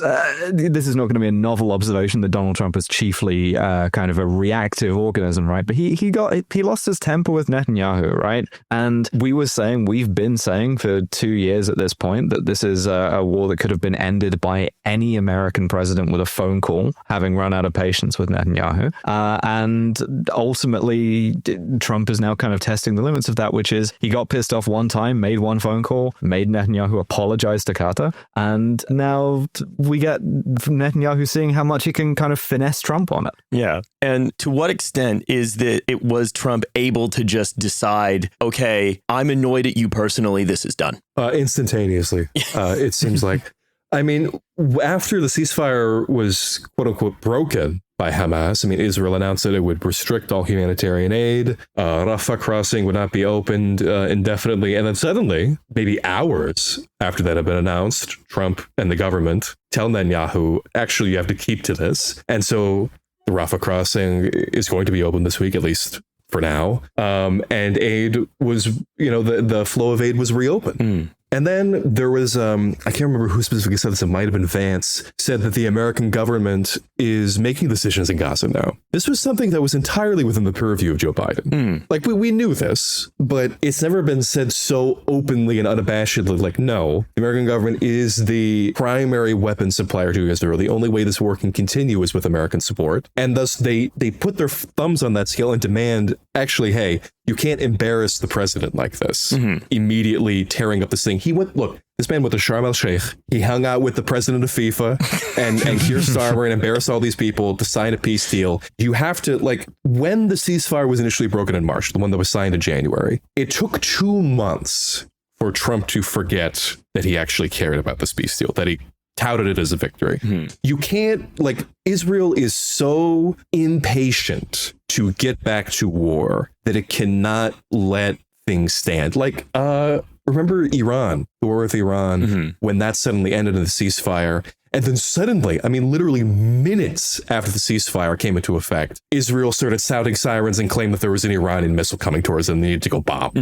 this is not going to be a novel observation that Donald Trump is chiefly kind of a reactive organism, right? But he lost his temper with Netanyahu, right? And we've been saying for 2 years at this point that this is a war that could have been ended by any American president with a phone call, having run out of patience with Netanyahu. And ultimately, Trump is now kind of testing the limits of that, which is he got pissed off one time, made one phone call, made Netanyahu apologize to Qatar, and now we get Netanyahu seeing how much he can kind of finesse Trump on it. Yeah. And to what extent is that it was Trump able to just decide, okay, I'm annoyed at you personally, this is done? Instantaneously. It seems like. I mean, after the ceasefire was quote unquote broken by Hamas, Israel announced that it would restrict all humanitarian aid. Rafah crossing would not be opened indefinitely. And then suddenly, maybe hours after that had been announced, Trump and the government tell Netanyahu, actually, you have to keep to this. And so the Rafah crossing is going to be open this week, at least for now. And aid was, the flow of aid was reopened. And then there was, I can't remember who specifically said this, it might have been Vance, said that the American government is making decisions in Gaza now. This was something that was entirely within the purview of Joe Biden. We knew this, but it's never been said so openly and unabashedly, no, the American government is the primary weapon supplier to Israel. The only way this war can continue is with American support. And thus they put their thumbs on that scale and demand, actually, hey, you can't embarrass the president like this, immediately tearing up this thing. This man went to Sharm el-Sheikh. He hung out with the president of FIFA and Keir Starmer and embarrassed all these people to sign a peace deal. You have to, when the ceasefire was initially broken in March, the one that was signed in January, it took 2 months for Trump to forget that he actually cared about this peace deal, that he touted it as a victory. You can't, Israel is so impatient to get back to war that it cannot let things stand. Remember Iran, the war with Iran, when that suddenly ended in the ceasefire. And then suddenly, literally minutes after the ceasefire came into effect, Israel started sounding sirens and claimed that there was an Iranian missile coming towards them and they needed to go bomb.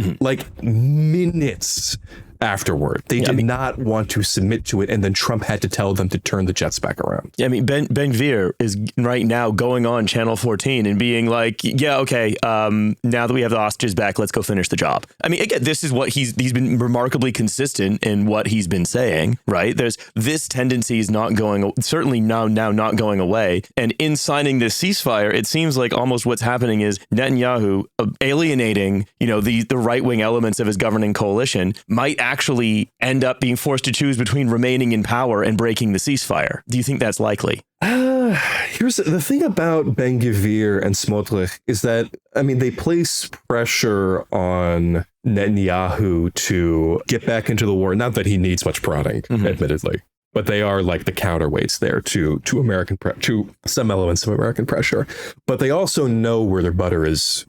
Minutes afterward. They did not want to submit to it, and then Trump had to tell them to turn the jets back around. Yeah, Ben Gvir is right now going on Channel 14 and being like, yeah, okay, now that we have the hostages back, let's go finish the job. Again, this is what he's been remarkably consistent in what he's been saying, right? There's this tendency is not certainly now not going away. And in signing this ceasefire, it seems like almost what's happening is Netanyahu alienating, the right-wing elements of his governing coalition might actually end up being forced to choose between remaining in power and breaking the ceasefire. Do you think that's likely? Here's the thing about Ben Gvir and Smotrich is that, they place pressure on Netanyahu to get back into the war. Not that he needs much prodding, admittedly. but they are like the counterweights there to to some elements of American pressure. But they also know where their butter is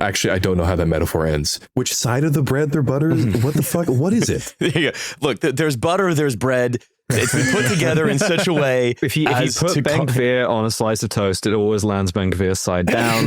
actually, I don't know how that metaphor ends. Which side of the bread their butter is? What the fuck? What is it? Yeah. Look, there's butter, there's bread. It's been put together in such a way. If you put Ben Gvir on a slice of toast, it always lands Ben Gvir's side down.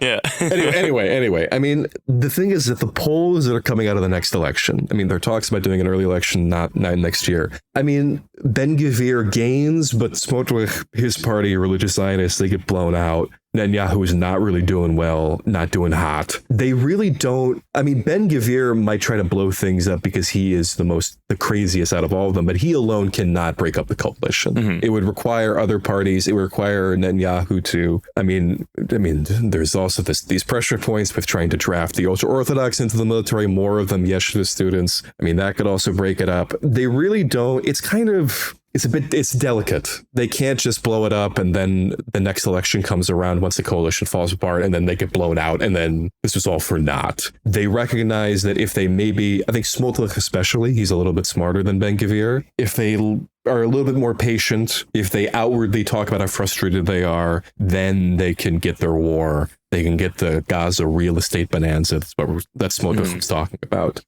Yeah. Anyway, I mean, the thing is that the polls that are coming out of the next election, I mean, there are talks about doing an early election not next year. I mean, Ben Gvir gains, but Smotrich, his party, religious Zionists, they get blown out. Netanyahu is not really doing well, not doing hot. They really don't. I mean, Ben Gvir might try to blow things up because he is the craziest out of all of them, but he alone cannot break up the coalition. Mm-hmm. It would require other parties. It would require Netanyahu to. I mean, there's also these pressure points with trying to draft the ultra-Orthodox into the military, more of them yeshiva students. I mean, that could also break it up. They really don't. It's delicate. They can't just blow it up and then the next election comes around once the coalition falls apart and then they get blown out and then this was all for naught. They recognize that if they maybe, I think Smotrich especially, he's a little bit smarter than Ben Gvir. If they are a little bit more patient, if they outwardly talk about how frustrated they are, then they can get their war. They can get the Gaza real estate bonanza. That's Smotrich was talking about.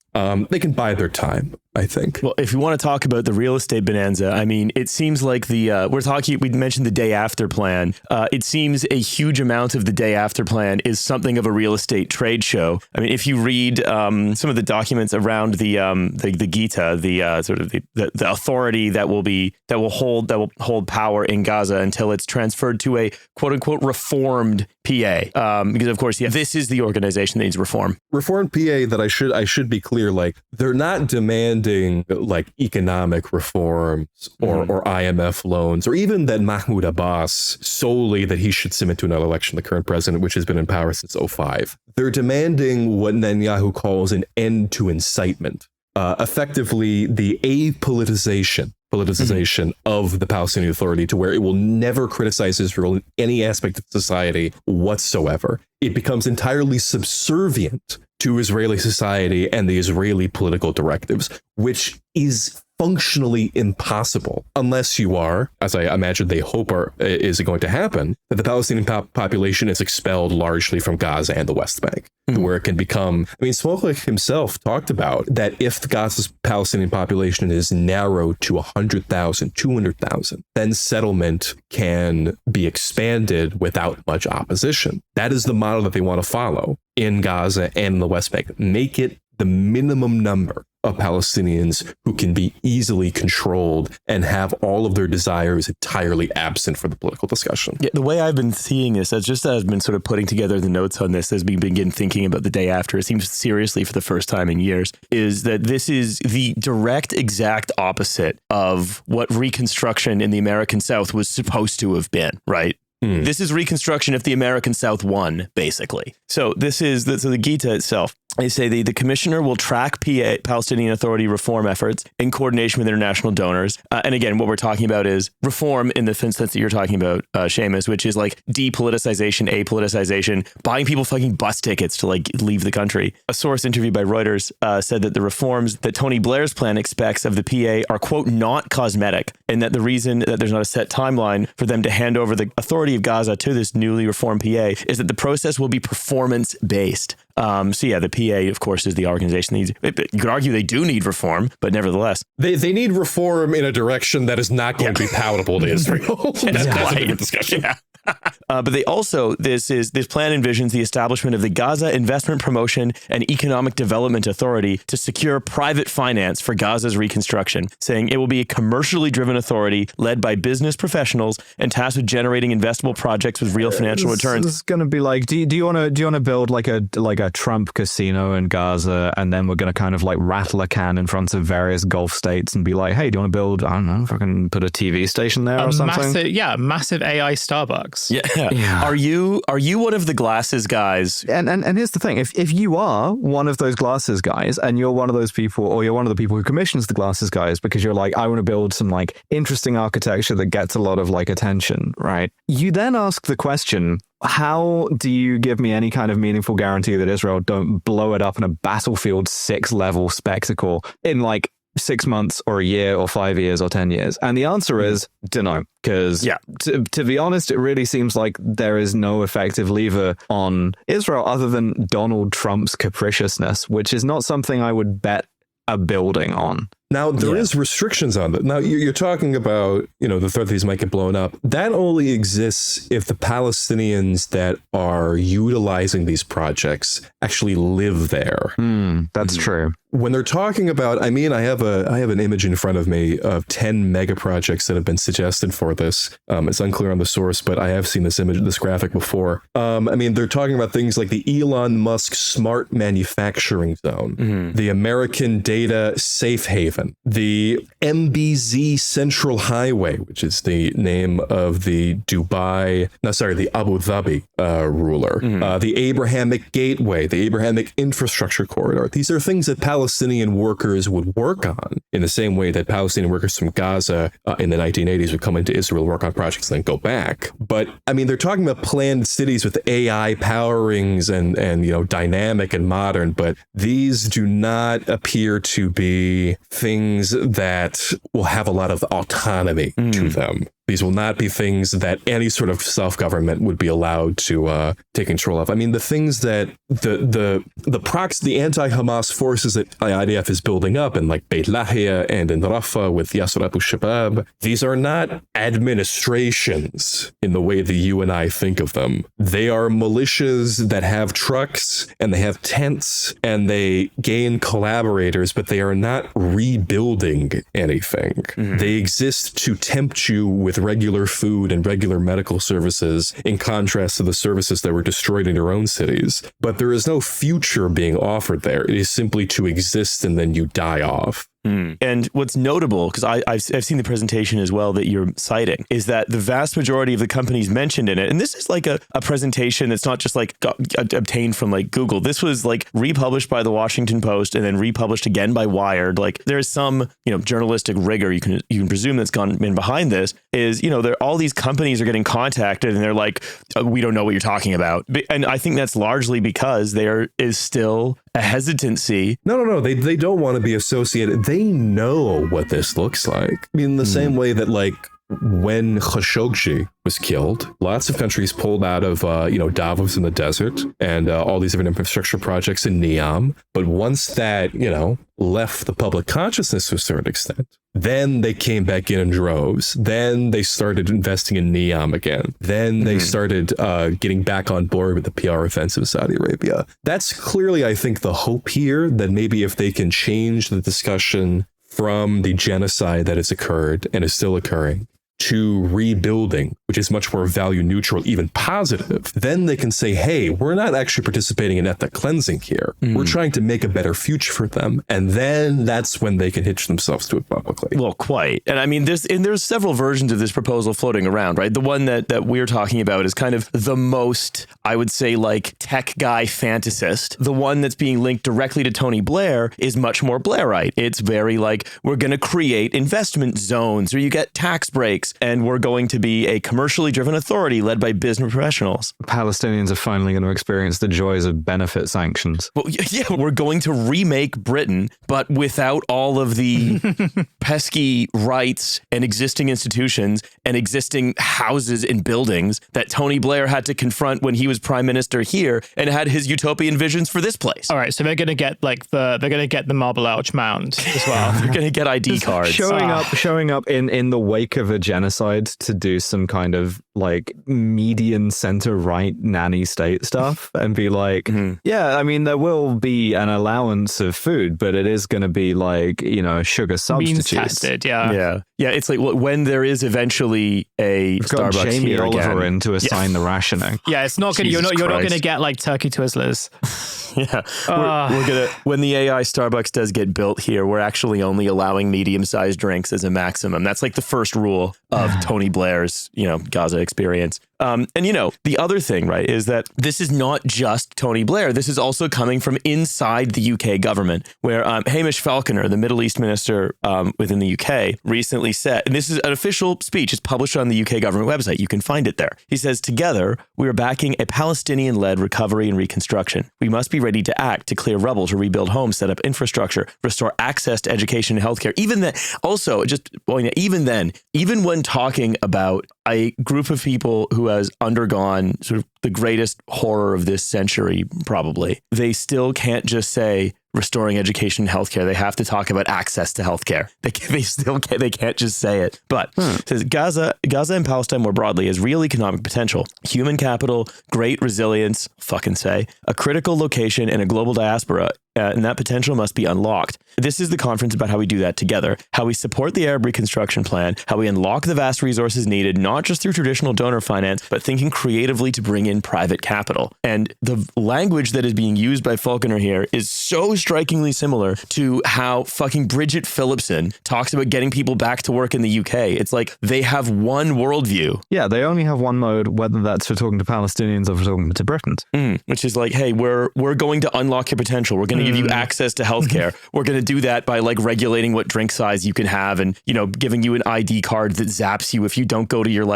They can buy their time, I think. Well, if you want to talk about the real estate bonanza, I mean, it seems like we mentioned the day after plan. It seems a huge amount of the day after plan is something of a real estate trade show. I mean, if you read some of the documents around the Gita, the authority that will hold power in Gaza until it's transferred to a quote unquote reformed PA. Because of course, this is the organization that needs reform. Reformed PA, that I should be clear, like they're not demanding like economic reforms or IMF loans or even that Mahmoud Abbas solely that he should submit to another election, the current president, which has been in power since 2005. They're demanding what Netanyahu calls an end to incitement. Effectively the politicization of the Palestinian Authority to where it will never criticize Israel in any aspect of society whatsoever. It becomes entirely subservient to Israeli society and the Israeli political directives, which is functionally impossible unless you are, as I imagine they hope is going to happen, that the Palestinian population is expelled largely from Gaza and the West Bank, where it can become, I mean, Smotrich himself talked about that if the Gaza's Palestinian population is narrowed to 100,000, 200,000, then settlement can be expanded without much opposition. That is the model that they want to follow in Gaza and in the West Bank. Make it the minimum number of Palestinians who can be easily controlled and have all of their desires entirely absent from the political discussion. Yeah, the way I've been seeing this, as I've been sort of putting together the notes on this as we begin thinking about the day after, it seems seriously for the first time in years, is that this is the direct exact opposite of what Reconstruction in the American South was supposed to have been, right? This is Reconstruction if the American South won, basically. So this is the Gita itself. They say the commissioner will track Palestinian Authority reform efforts in coordination with international donors. And again, what we're talking about is reform in the sense that you're talking about, Séamus, which is like depoliticization, apoliticization, buying people fucking bus tickets to like leave the country. A source interviewed by Reuters said that the reforms that Tony Blair's plan expects of the PA are, quote, not cosmetic, and that the reason that there's not a set timeline for them to hand over the authority of Gaza to this newly reformed PA is that the process will be performance-based. So yeah, the PA, of course, is the organization that needs. You could argue they do need reform, but nevertheless, they need reform in a direction that is not going to be palatable to Israel. That's a different discussion. Yeah. But they also, this plan envisions the establishment of the Gaza Investment Promotion and Economic Development Authority to secure private finance for Gaza's reconstruction, saying it will be a commercially driven authority led by business professionals and tasked with generating investable projects with real financial returns. It's going to be like, do you want to build like a Trump casino in Gaza, and then we're going to kind of like rattle a can in front of various Gulf states and be like, hey, do you want to build, I don't know, if I can put a TV station there or something? Massive AI Starbucks. Yeah. Are you one of the glasses guys? And here's the thing: if you are one of those glasses guys, and you're one of those people, or you're one of the people who commissions the glasses guys because you're like, I want to build some like interesting architecture that gets a lot of like attention, right? You then ask the question, how do you give me any kind of meaningful guarantee that Israel don't blow it up in a Battlefield 6 level spectacle in like 6 months or a year or 5 years or 10 years? And the answer is, dunno. Because to be honest, it really seems like there is no effective lever on Israel other than Donald Trump's capriciousness, which is not something I would bet a building on. Now, there is restrictions on that. Now, you're talking about, the threat that these might get blown up. That only exists if the Palestinians that are utilizing these projects actually live there. That's true. When they're talking about, I have an image in front of me of 10 mega projects that have been suggested for this. It's unclear on the source, but I have seen this graphic before. They're talking about things like the Elon Musk Smart Manufacturing Zone, the American Data Safe Haven, the MBZ Central Highway, which is the name of the Abu Dhabi ruler, the Abrahamic Gateway, the Abrahamic Infrastructure Corridor. These are things that Palestinian workers would work on in the same way that Palestinian workers from Gaza in the 1980s would come into Israel, work on projects, and then go back. But they're talking about planned cities with AI powerings and dynamic and modern, but these do not appear to be things that will have a lot of autonomy to them. These will not be things that any sort of self-government would be allowed to take control of. The things that the anti-Hamas forces that IDF is building up in like Beit Lahia and in Rafah with Yasser Abu Shabab, these are not administrations in the way that you and I think of them. They are militias that have trucks and they have tents and they gain collaborators, but they are not rebuilding anything. They exist to tempt you with regular food and regular medical services in contrast to the services that were destroyed in your own cities. But there is no future being offered there. It is simply to exist and then you die off. And what's notable, because I've seen the presentation as well that you're citing, is that the vast majority of the companies mentioned in it, and this is like a presentation that's not just like obtained from like Google. This was like republished by the Washington Post and then republished again by Wired. Like there's some, journalistic rigor you can presume that's gone in behind this. Is all these companies are getting contacted and they're like, we don't know what you're talking about. And I think that's largely because there is still a hesitancy. No. They don't want to be associated. They know what this looks like. In the same way that when Khashoggi was killed, lots of countries pulled out of, Davos in the desert and all these different infrastructure projects in Neom. But once that, left the public consciousness to a certain extent, then they came back in droves. Then they started investing in Neom again. Then they started getting back on board with the PR offensive of Saudi Arabia. That's clearly, I think, the hope here, that maybe if they can change the discussion from the genocide that has occurred and is still occurring to rebuilding, which is much more value neutral, even positive, then they can say, hey, we're not actually participating in ethnic cleansing here. We're trying to make a better future for them. And then that's when they can hitch themselves to it publicly. Well, quite. And there's several versions of this proposal floating around, right? The one that we're talking about is kind of the most, I would say, like tech guy fantasist. The one that's being linked directly to Tony Blair is much more Blairite. It's very like, we're going to create investment zones or you get tax breaks. And we're going to be a commercially driven authority led by business professionals. Palestinians are finally going to experience the joys of benefit sanctions. Well, yeah, we're going to remake Britain, but without all of the pesky rights and existing institutions and existing houses and buildings that Tony Blair had to confront when he was prime minister here and had his utopian visions for this place. All right, so they're going to get the Marble Arch Mound as well. They're going to get ID cards. Showing up in the wake of a genocide to do some kind of like median center right nanny state stuff and be like, there will be an allowance of food, but it is going to be like, sugar substitutes. Means tested, yeah. It's like when there is eventually a Starbucks got Jamie here Oliver again. in to assign the rationing. Yeah, it's not going. You're not going to get like turkey Twizzlers. Yeah, we're gonna, when the AI Starbucks does get built here, we're actually only allowing medium-sized drinks as a maximum. That's like the first rule of Tony Blair's, Gaza experience. And the other thing, right, is that this is not just Tony Blair. This is also coming from inside the UK government, where Hamish Falconer, the Middle East minister within the UK, recently said, and this is an official speech, it's published on the UK government website. You can find it there. He says, together, we are backing a Palestinian-led recovery and reconstruction. We must be ready to act, to clear rubble, to rebuild homes, set up infrastructure, restore access to education and healthcare. Even then, also, even when talking about a group of people who has undergone sort of the greatest horror of this century, probably, they still can't just say restoring education and healthcare. They have to talk about access to healthcare. They can't just say it. But it says Gaza and Palestine more broadly has real economic potential, human capital, great resilience, a critical location and a global diaspora. And that potential must be unlocked. This is the conference about how we do that together, how we support the Arab reconstruction plan, how we unlock the vast resources needed, not just through traditional donor finance, but thinking creatively to bring in private capital. And the language that is being used by Falconer here is so strikingly similar to how fucking Bridget Phillipson talks about getting people back to work in the UK. It's like they have one worldview. Yeah, they only have one mode, whether that's for talking to Palestinians or for talking to Britons. Which is like, hey, we're going to unlock your potential. We're going to give you access to healthcare. We're going to do that by like regulating what drink size you can have and, giving you an ID card that zaps you if you don't go to your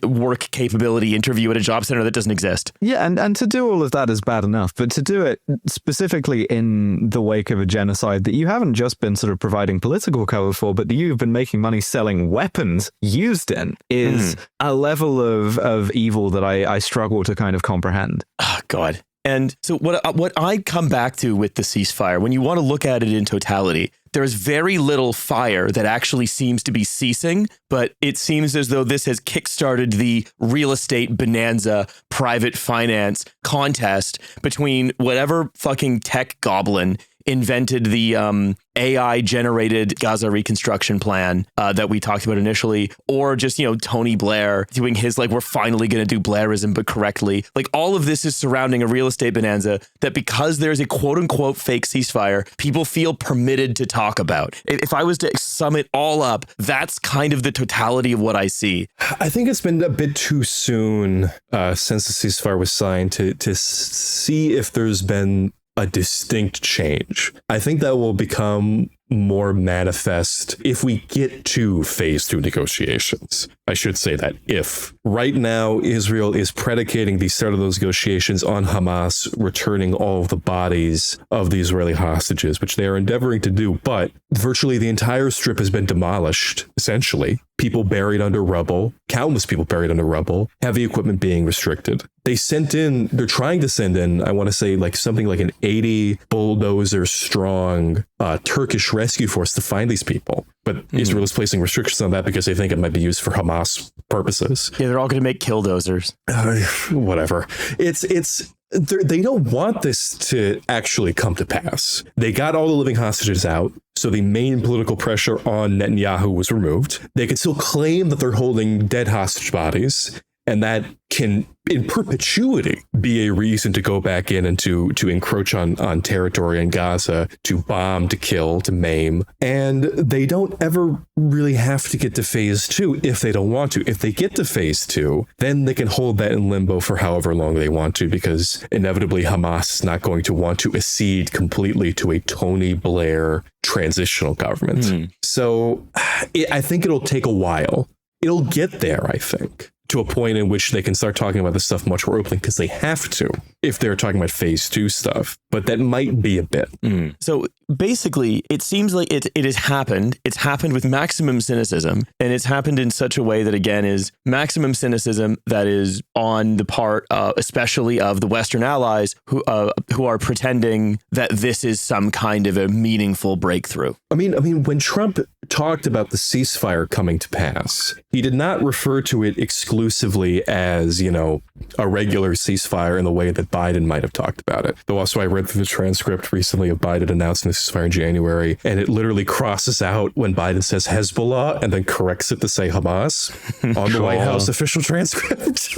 work capability interview at a job center that doesn't exist. Yeah, and to do all of that is bad enough, but to do it specifically in the wake of a genocide that you haven't just been sort of providing political cover for, but that you've been making money selling weapons used in is a level of evil that I struggle to kind of comprehend. Oh, God. And so what I come back to with the ceasefire, when you want to look at it in totality, there's very little fire that actually seems to be ceasing, but it seems as though this has kickstarted the real estate bonanza private finance contest between whatever fucking tech goblin invented the AI-generated Gaza reconstruction plan that we talked about initially, or just, Tony Blair doing his, we're finally going to do Blairism, but correctly. All of this is surrounding a real estate bonanza that because there's a quote-unquote fake ceasefire, people feel permitted to talk about. If I was to sum it all up, that's kind of the totality of what I see. I think it's been a bit too soon since the ceasefire was signed to see if there's been a distinct change. I think that will become more manifest if we get to phase 2 negotiations. I should say that if right now Israel is predicating the start of those negotiations on Hamas returning all of the bodies of the Israeli hostages, which they are endeavoring to do, but virtually the entire strip has been demolished, essentially. People buried under rubble, countless people buried under rubble, heavy equipment being restricted. They're trying to send in, I want to say something like an 80 bulldozer strong Turkish rescue force to find these people. But Israel is placing restrictions on that because they think it might be used for Hamas purposes. Yeah, they're all going to make killdozers. Whatever. They don't want this to actually come to pass. They got all the living hostages out, so the main political pressure on Netanyahu was removed. They can still claim that they're holding dead hostage bodies, and that can, in perpetuity, be a reason to go back in and to encroach on territory in Gaza, to bomb, to kill, to maim. And they don't ever really have to get to phase 2 if they don't want to. If they get to phase 2, then they can hold that in limbo for however long they want to, because inevitably Hamas is not going to want to accede completely to a Tony Blair transitional government. So I think it'll take a while. It'll get there, I think, to a point in which they can start talking about this stuff much more openly, because they have to if they're talking about phase 2 stuff. But that might be a bit. So basically, it seems like it has happened. It's happened with maximum cynicism, and it's happened in such a way that, again, is maximum cynicism that is on the part, especially of the Western allies who are pretending that this is some kind of a meaningful breakthrough. I mean, when Trump talked about the ceasefire coming to pass, he did not refer to it exclusively as, a regular ceasefire in the way that Biden might have talked about it. Though also I read through the transcript recently of Biden announcing the ceasefire in January, and it literally crosses out when Biden says Hezbollah and then corrects it to say Hamas on the White House official transcript.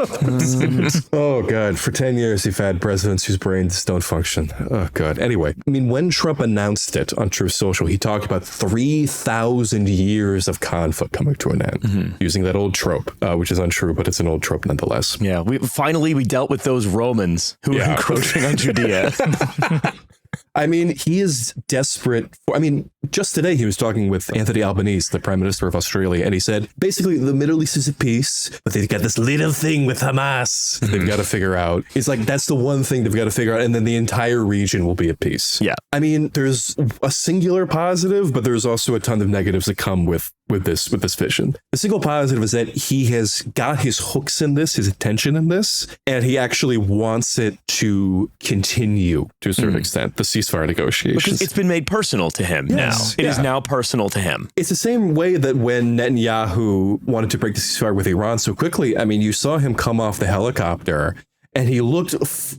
Oh, God. For 10 years, you've had presidents whose brains don't function. Oh, God. Anyway, when Trump announced it on Truth Social, he talked about 3,000 years of conflict coming to an end, using that old trope, which is untrue, but it's an old trope nonetheless. Yeah, we dealt with those Romans who were encroaching on Judea. I mean, he is desperate for, I mean, just today he was talking with Anthony Albanese, the Prime Minister of Australia, and he said, basically, the Middle East is at peace, but they've got this little thing with Hamas they've got to figure out. It's like, that's the one thing they've got to figure out, and then the entire region will be at peace. Yeah. I mean, there's a singular positive, but there's also a ton of negatives that come with this vision. The single positive is that he has got his hooks in this, his attention in this, and he actually wants it to continue to a certain extent, the ceasefire negotiations. Because it's been made personal to him now. It is now personal to him. It's the same way that when Netanyahu wanted to break the ceasefire with Iran so quickly, I mean, you saw him come off the helicopter and he looked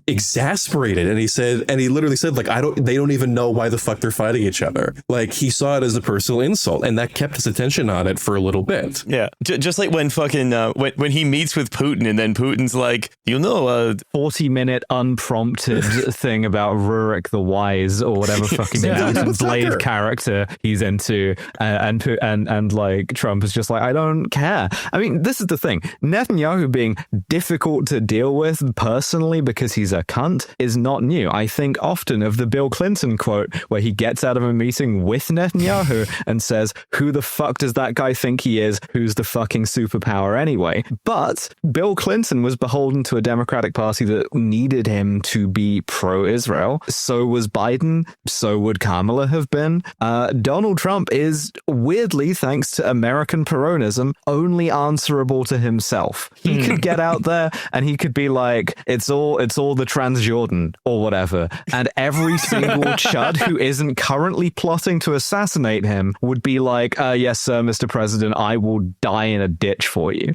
exasperated, and he literally said, like, they don't even know why the fuck they're fighting each other. Like, he saw it as a personal insult, and that kept his attention on it for a little bit. Yeah, just like when fucking when he meets with Putin, and then Putin's like, 40-minute unprompted thing about Rurik the Wise or whatever fucking Mountain Blade character he's into, and like Trump is just like, I don't care. I mean, this is the thing: Netanyahu being difficult to deal with personally because he's a cunt is not new. I think often of the Bill Clinton quote where he gets out of a meeting with Netanyahu and says, who the fuck does that guy think he is? Who's the fucking superpower anyway? But Bill Clinton was beholden to a Democratic Party that needed him to be pro-Israel. So was Biden. So would Kamala have been. Donald Trump is, weirdly, thanks to American Peronism, only answerable to himself. He could get out there and he could be like, it's all the Transjordan or whatever, and every single chud who isn't currently plotting to assassinate him would be like, yes sir, Mr. President, I will die in a ditch for you.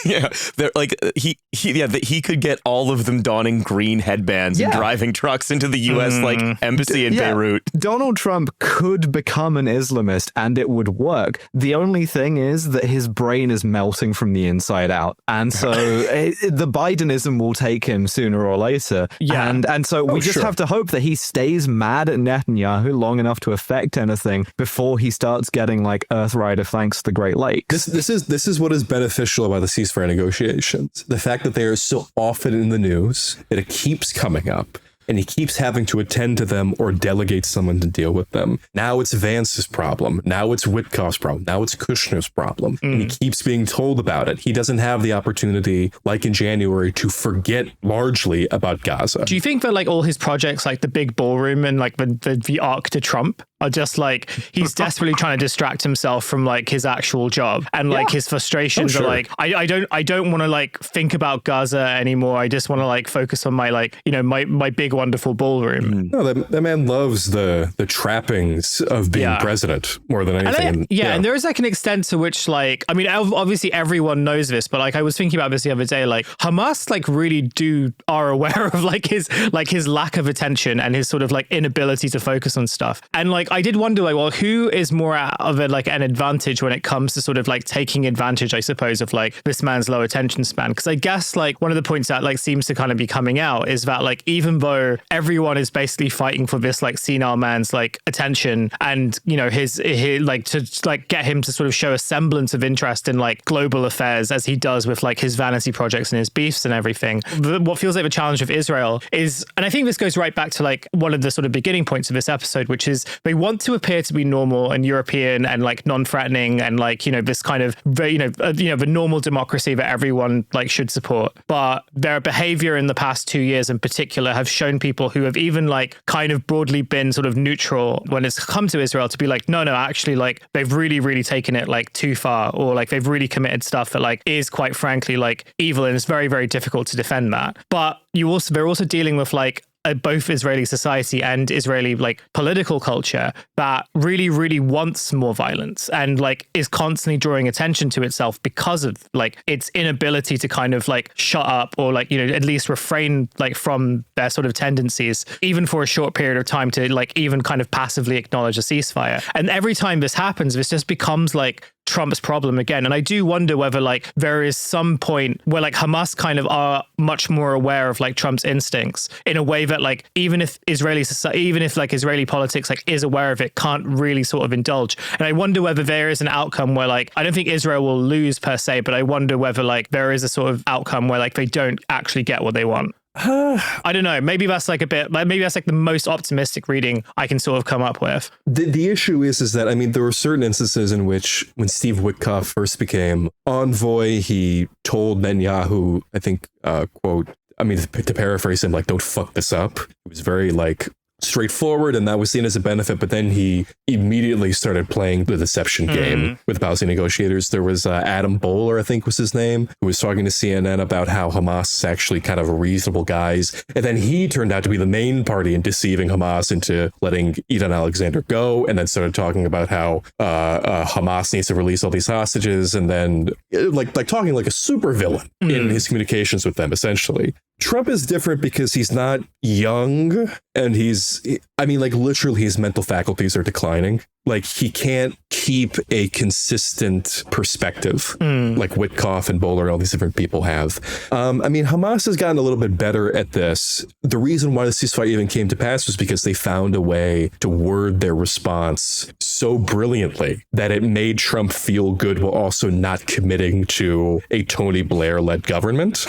Yeah, they're like he could get all of them donning green headbands and driving trucks into the U.S. like embassy in Beirut. Donald Trump could become an Islamist and it would work. The only thing is that his brain is melting from the inside out, and so the Bidenism will take him sooner or later. Yeah, and so we just have to hope that he stays mad at Netanyahu long enough to affect anything before he starts getting like Earth Rider thanks to the Great Lakes. This is what is beneficial about the ceasefire negotiations. The fact that they are so often in the news, that it keeps coming up, and he keeps having to attend to them or delegate someone to deal with them. Now it's Vance's problem. Now it's Witkoff's problem. Now it's Kushner's problem. And he keeps being told about it. He doesn't have the opportunity, like in January, to forget largely about Gaza. Do you think that like all his projects, like the big ballroom and like the arc to Trump, are just like he's desperately trying to distract himself from like his actual job, and like his frustrations are like, I don't want to like think about Gaza anymore. I just want to like focus on my like, my big wonderful ballroom. No, that man loves the trappings of being president more than anything. And there is like an extent to which like, I mean, obviously everyone knows this, but like I was thinking about this the other day, like Hamas like really are aware of like his lack of attention and his sort of like inability to focus on stuff. And like I did wonder like, well, who is more out of it like an advantage when it comes to sort of like taking advantage, I suppose, of like this man's low attention span? Because I guess like one of the points that like seems to kind of be coming out is that like even though everyone is basically fighting for this like senile man's like attention and his like to like get him to sort of show a semblance of interest in like global affairs as he does with like his vanity projects and his beefs and everything, what feels like the challenge of Israel is, and I think this goes right back to like one of the sort of beginning points of this episode, which is they want to appear to be normal and European and like non-threatening and like this kind of the normal democracy that everyone like should support, but their behavior in the past 2 years in particular have shown people who have even like kind of broadly been sort of neutral when it's come to Israel to be like, no, actually like they've really taken it like too far, or like they've really committed stuff that like is quite frankly like evil, and it's very, very difficult to defend that. But they're also dealing with like both Israeli society and Israeli like political culture that really wants more violence and like is constantly drawing attention to itself because of like its inability to kind of like shut up or like at least refrain like from their sort of tendencies even for a short period of time to like even kind of passively acknowledge a ceasefire. And every time this happens, this just becomes like Trump's problem again. And I do wonder whether like there is some point where like Hamas kind of are much more aware of like Trump's instincts in a way that like even if like Israeli politics like is aware of it, can't really sort of indulge. And I wonder whether there is an outcome where like I don't think Israel will lose per se, but I wonder whether like there is a sort of outcome where like they don't actually get what they want. I don't know. Maybe that's like maybe that's like the most optimistic reading I can sort of come up with. The issue is that, I mean, there were certain instances in which when Steve Witkoff first became envoy, he told Netanyahu, I think, quote, I mean, to paraphrase him, like, don't fuck this up. It was very like straightforward, and that was seen as a benefit. But then he immediately started playing the deception game with Palestinian negotiators. There was Adam Bowler, I think was his name, who was talking to CNN about how Hamas is actually kind of reasonable guys. And then he turned out to be the main party in deceiving Hamas into letting Idan Alexander go, and then started talking about how Hamas needs to release all these hostages, and then like talking like a super villain in his communications with them, essentially. Trump is different because he's not young, and like literally his mental faculties are declining. Like he can't keep a consistent perspective like Witkoff and Bowler and all these different people have. I mean, Hamas has gotten a little bit better at this. The reason why the ceasefire even came to pass was because they found a way to word their response so brilliantly that it made Trump feel good while also not committing to a Tony Blair-led government.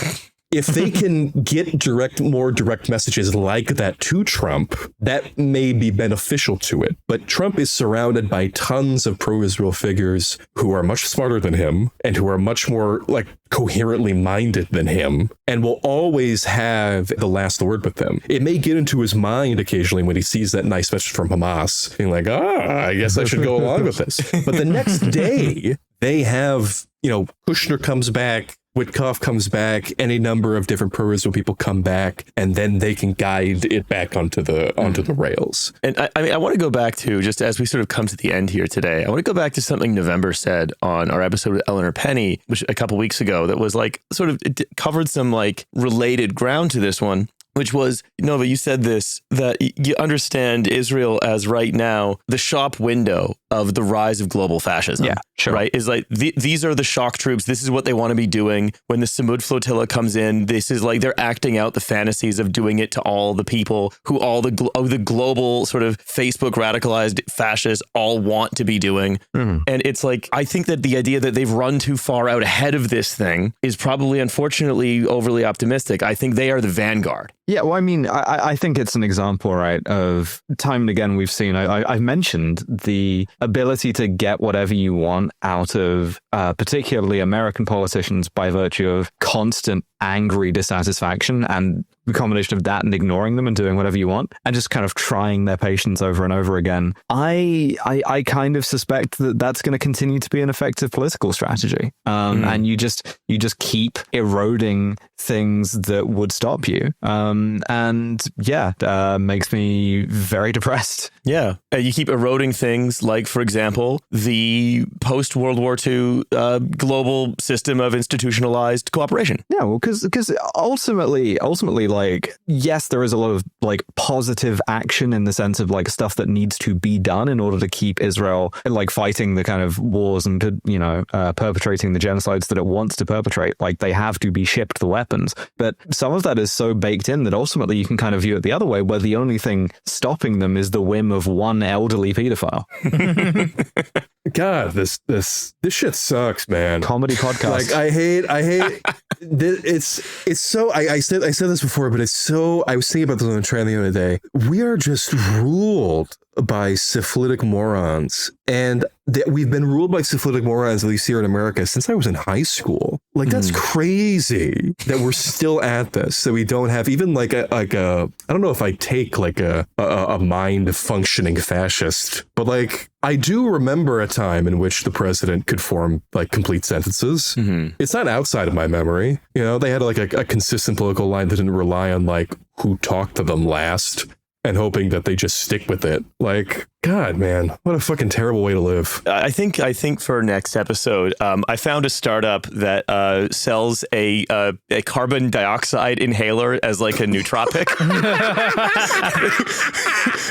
If they can get more direct messages like that to Trump, that may be beneficial to it. But Trump is surrounded by tons of pro-Israel figures who are much smarter than him and who are much more like coherently minded than him, and will always have the last word with them. It may get into his mind occasionally when he sees that nice message from Hamas, being like, I guess I should go along with this. But the next day, they have, Kushner comes back, Witkoff comes back, any number of different pro-Israel people come back, and then they can guide it back onto the rails. And I want to go back to, just as we sort of come to the end here today, I want to go back to something November said on our episode with Eleanor Penny, which a couple weeks ago, that was like sort of it covered some like related ground to this one. Which was, Nova, you said this, that you understand Israel as right now the shop window of the rise of global fascism. Yeah, sure. Right? Is like, these are the shock troops. This is what they want to be doing. When the Samud flotilla comes in, this is like they're acting out the fantasies of doing it to all the people who all the global sort of Facebook radicalized fascists all want to be doing. And it's like, I think that the idea that they've run too far out ahead of this thing is probably, unfortunately, overly optimistic. I think they are the vanguard. Yeah, well, I mean, I think it's an example, right, of time and again we've seen, I've mentioned the ability to get whatever you want out of particularly American politicians by virtue of constant angry dissatisfaction, and the combination of that and ignoring them and doing whatever you want and just kind of trying their patience over and over again. I kind of suspect that that's going to continue to be an effective political strategy. And you just keep eroding things that would stop you. Makes me very depressed. Yeah. You keep eroding things like, for example, the post-World War II global system of institutionalized cooperation. Yeah, well, because ultimately, like, yes, there is a lot of like positive action in the sense of like stuff that needs to be done in order to keep Israel like fighting the kind of wars and, perpetrating the genocides that it wants to perpetrate. Like they have to be shipped the weapons. But some of that is so baked in that ultimately you can kind of view it the other way, where the only thing stopping them is the whim of one elderly pedophile. God, this shit sucks, man. Comedy podcast. Like I hate it's so I said this before, but it's so, I was thinking about this on the train the other day. We are just ruled by syphilitic morons, and we've been ruled by syphilitic morons, at least here in America, since I was in high school. Like that's crazy that we're still at this, that we don't have even like a I don't know if I take like a mind functioning fascist, but like I do remember a time in which the president could form like complete sentences. It's not outside of my memory. They had like a consistent political line that didn't rely on like who talked to them last and hoping that they just stick with it. Like, God, man, what a fucking terrible way to live. I think for next episode, I found a startup that sells a carbon dioxide inhaler as like a nootropic.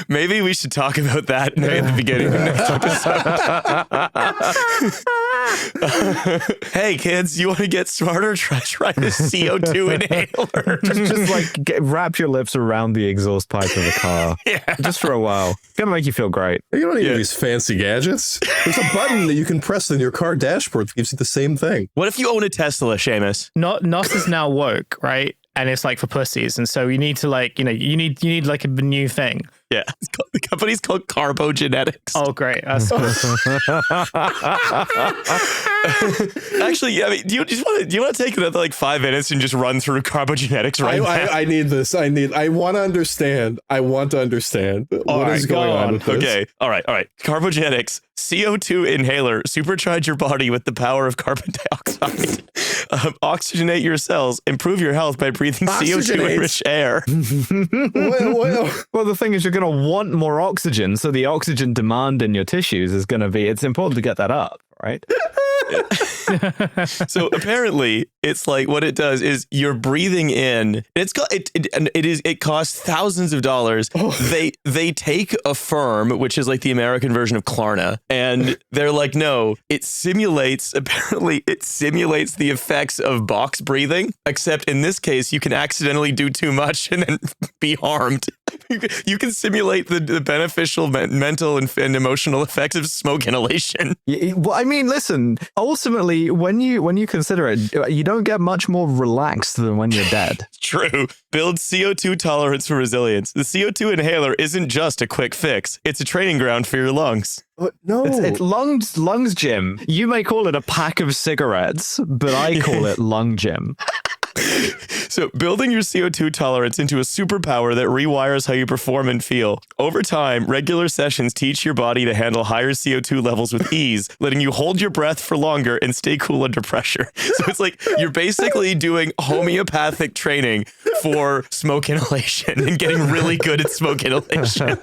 Maybe we should talk about that at the beginning of next episode. Hey kids, you want to get smarter? Try this CO2 inhaler. just like wrap your lips around the exhaust pipe of the car. Yeah. Just for a while. Gonna make you feel great. You don't need these fancy gadgets. There's a button that you can press in your car dashboard that gives you the same thing. What if you own a Tesla, Séamus? Nos is now woke, right? and it's like for pussies. And so you need to like, you need like a new thing. Yeah, the company's called Carbogenetics. Oh, great. That's Actually, yeah, I mean, do you want to take another like 5 minutes and just run through Carbogenetics right now? I need this. I want to understand. What is going on with this? Okay. All right. Carbogenetics, CO2 inhaler, supercharge your body with the power of carbon dioxide. Oxygenate your cells, improve your health by breathing CO2-rich air. Well, the thing is, you're going to want more oxygen, so the oxygen demand in your tissues is going to be, it's important to get that up, right? So apparently it's like what it does is you're breathing in. It costs thousands of dollars. Oh. They take a firm, which is like the American version of Klarna, and they're like, no, it simulates the effects of box breathing, except in this case you can accidentally do too much and then be harmed. You can simulate the beneficial mental and emotional effects of smoke inhalation. Well, I mean, listen, ultimately, when you consider it, you don't get much more relaxed than when you're dead. True. Build CO2 tolerance for resilience. The CO2 inhaler isn't just a quick fix. It's a training ground for your lungs. No. It's lungs gym. You may call it a pack of cigarettes, but I call it lung gym. So building your CO2 tolerance into a superpower that rewires how you perform and feel. Over time, regular sessions teach your body to handle higher CO2 levels with ease, letting you hold your breath for longer and stay cool under pressure. So it's like you're basically doing homeopathic training for smoke inhalation and getting really good at smoke inhalation.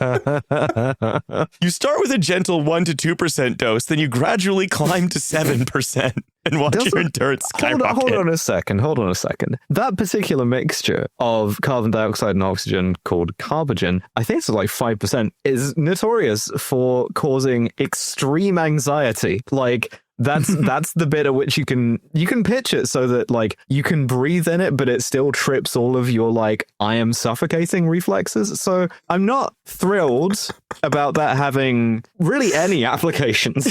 You start with a gentle 1 to 2% dose, then you gradually climb to 7% and watch your endurance skyrocket. Hold on a second. That particular mixture of carbon dioxide and oxygen called carbogen, I think it's like 5%, is notorious for causing extreme anxiety. Like, that's the bit at which you can pitch it so that like you can breathe in it, but it still trips all of your like I am suffocating reflexes. So I'm not thrilled about that having really any applications.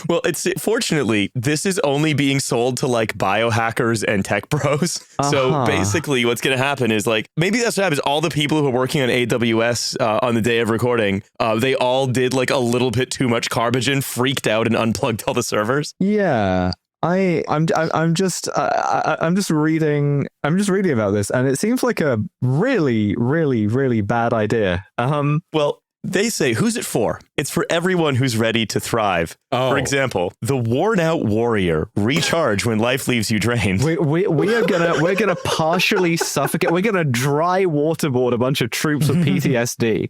Well, fortunately this is only being sold to like biohackers and tech bros. So basically what's going to happen is like maybe that's what happens. All the people who are working on AWS on the day of recording, they all did like a little bit too much carbogen, freaked out and unplugged all the servers. Yeah. I'm just reading about this, and it seems like a really, really, really bad idea. Well, they say, who's it for? It's for everyone who's ready to thrive. Oh. For example, the worn out warrior, recharge when life leaves you drained. We're gonna partially suffocate. We're gonna dry waterboard a bunch of troops with PTSD.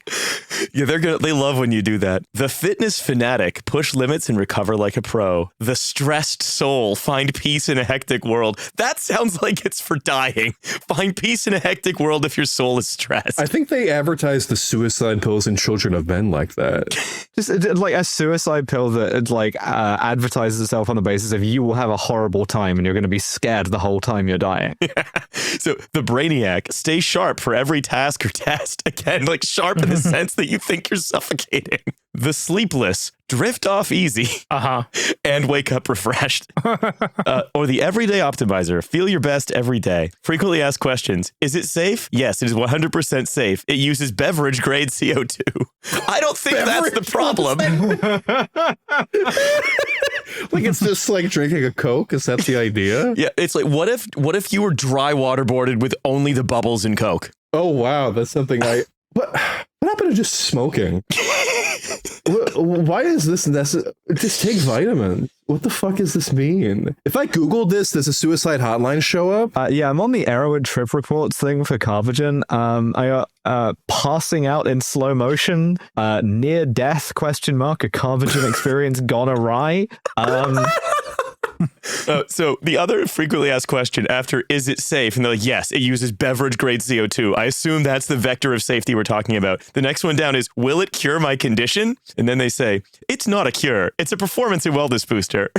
Yeah, they love when you do that. The fitness fanatic, push limits and recover like a pro. The stressed soul, find peace in a hectic world. That sounds like it's for dying. Find peace in a hectic world if your soul is stressed. I think they advertise the suicide pills in Children of Men like that. Just like a suicide pill that like advertises itself on the basis of you will have a horrible time and you're going to be scared the whole time you're dying. Yeah. So the brainiac, stay sharp for every task or test. Again, like sharp in the sense that you think you're suffocating. The sleepless, drift off easy and wake up refreshed. Or the everyday optimizer, feel your best every day. Frequently asked questions. Is it safe? Yes, it is 100% safe. It uses beverage grade CO2. I don't think that's the problem. Like it's just like drinking a Coke? Is that the idea? Yeah, it's like what if you were dry waterboarded with only the bubbles in Coke? Oh wow, that's something what happened to just smoking? Why is this necessary? Just take vitamins. What the fuck does this mean? If I Googled this, does a suicide hotline show up? Yeah, I'm on the Arrowwood trip reports thing for Carbogen. I got passing out in slow motion, near death, a Carbogen experience gone awry. So the other frequently asked question after, is it safe? And they're like, yes, it uses beverage grade CO2. I assume that's the vector of safety we're talking about. The next one down is, will it cure my condition? And then they say, it's not a cure. It's a performance and wellness booster.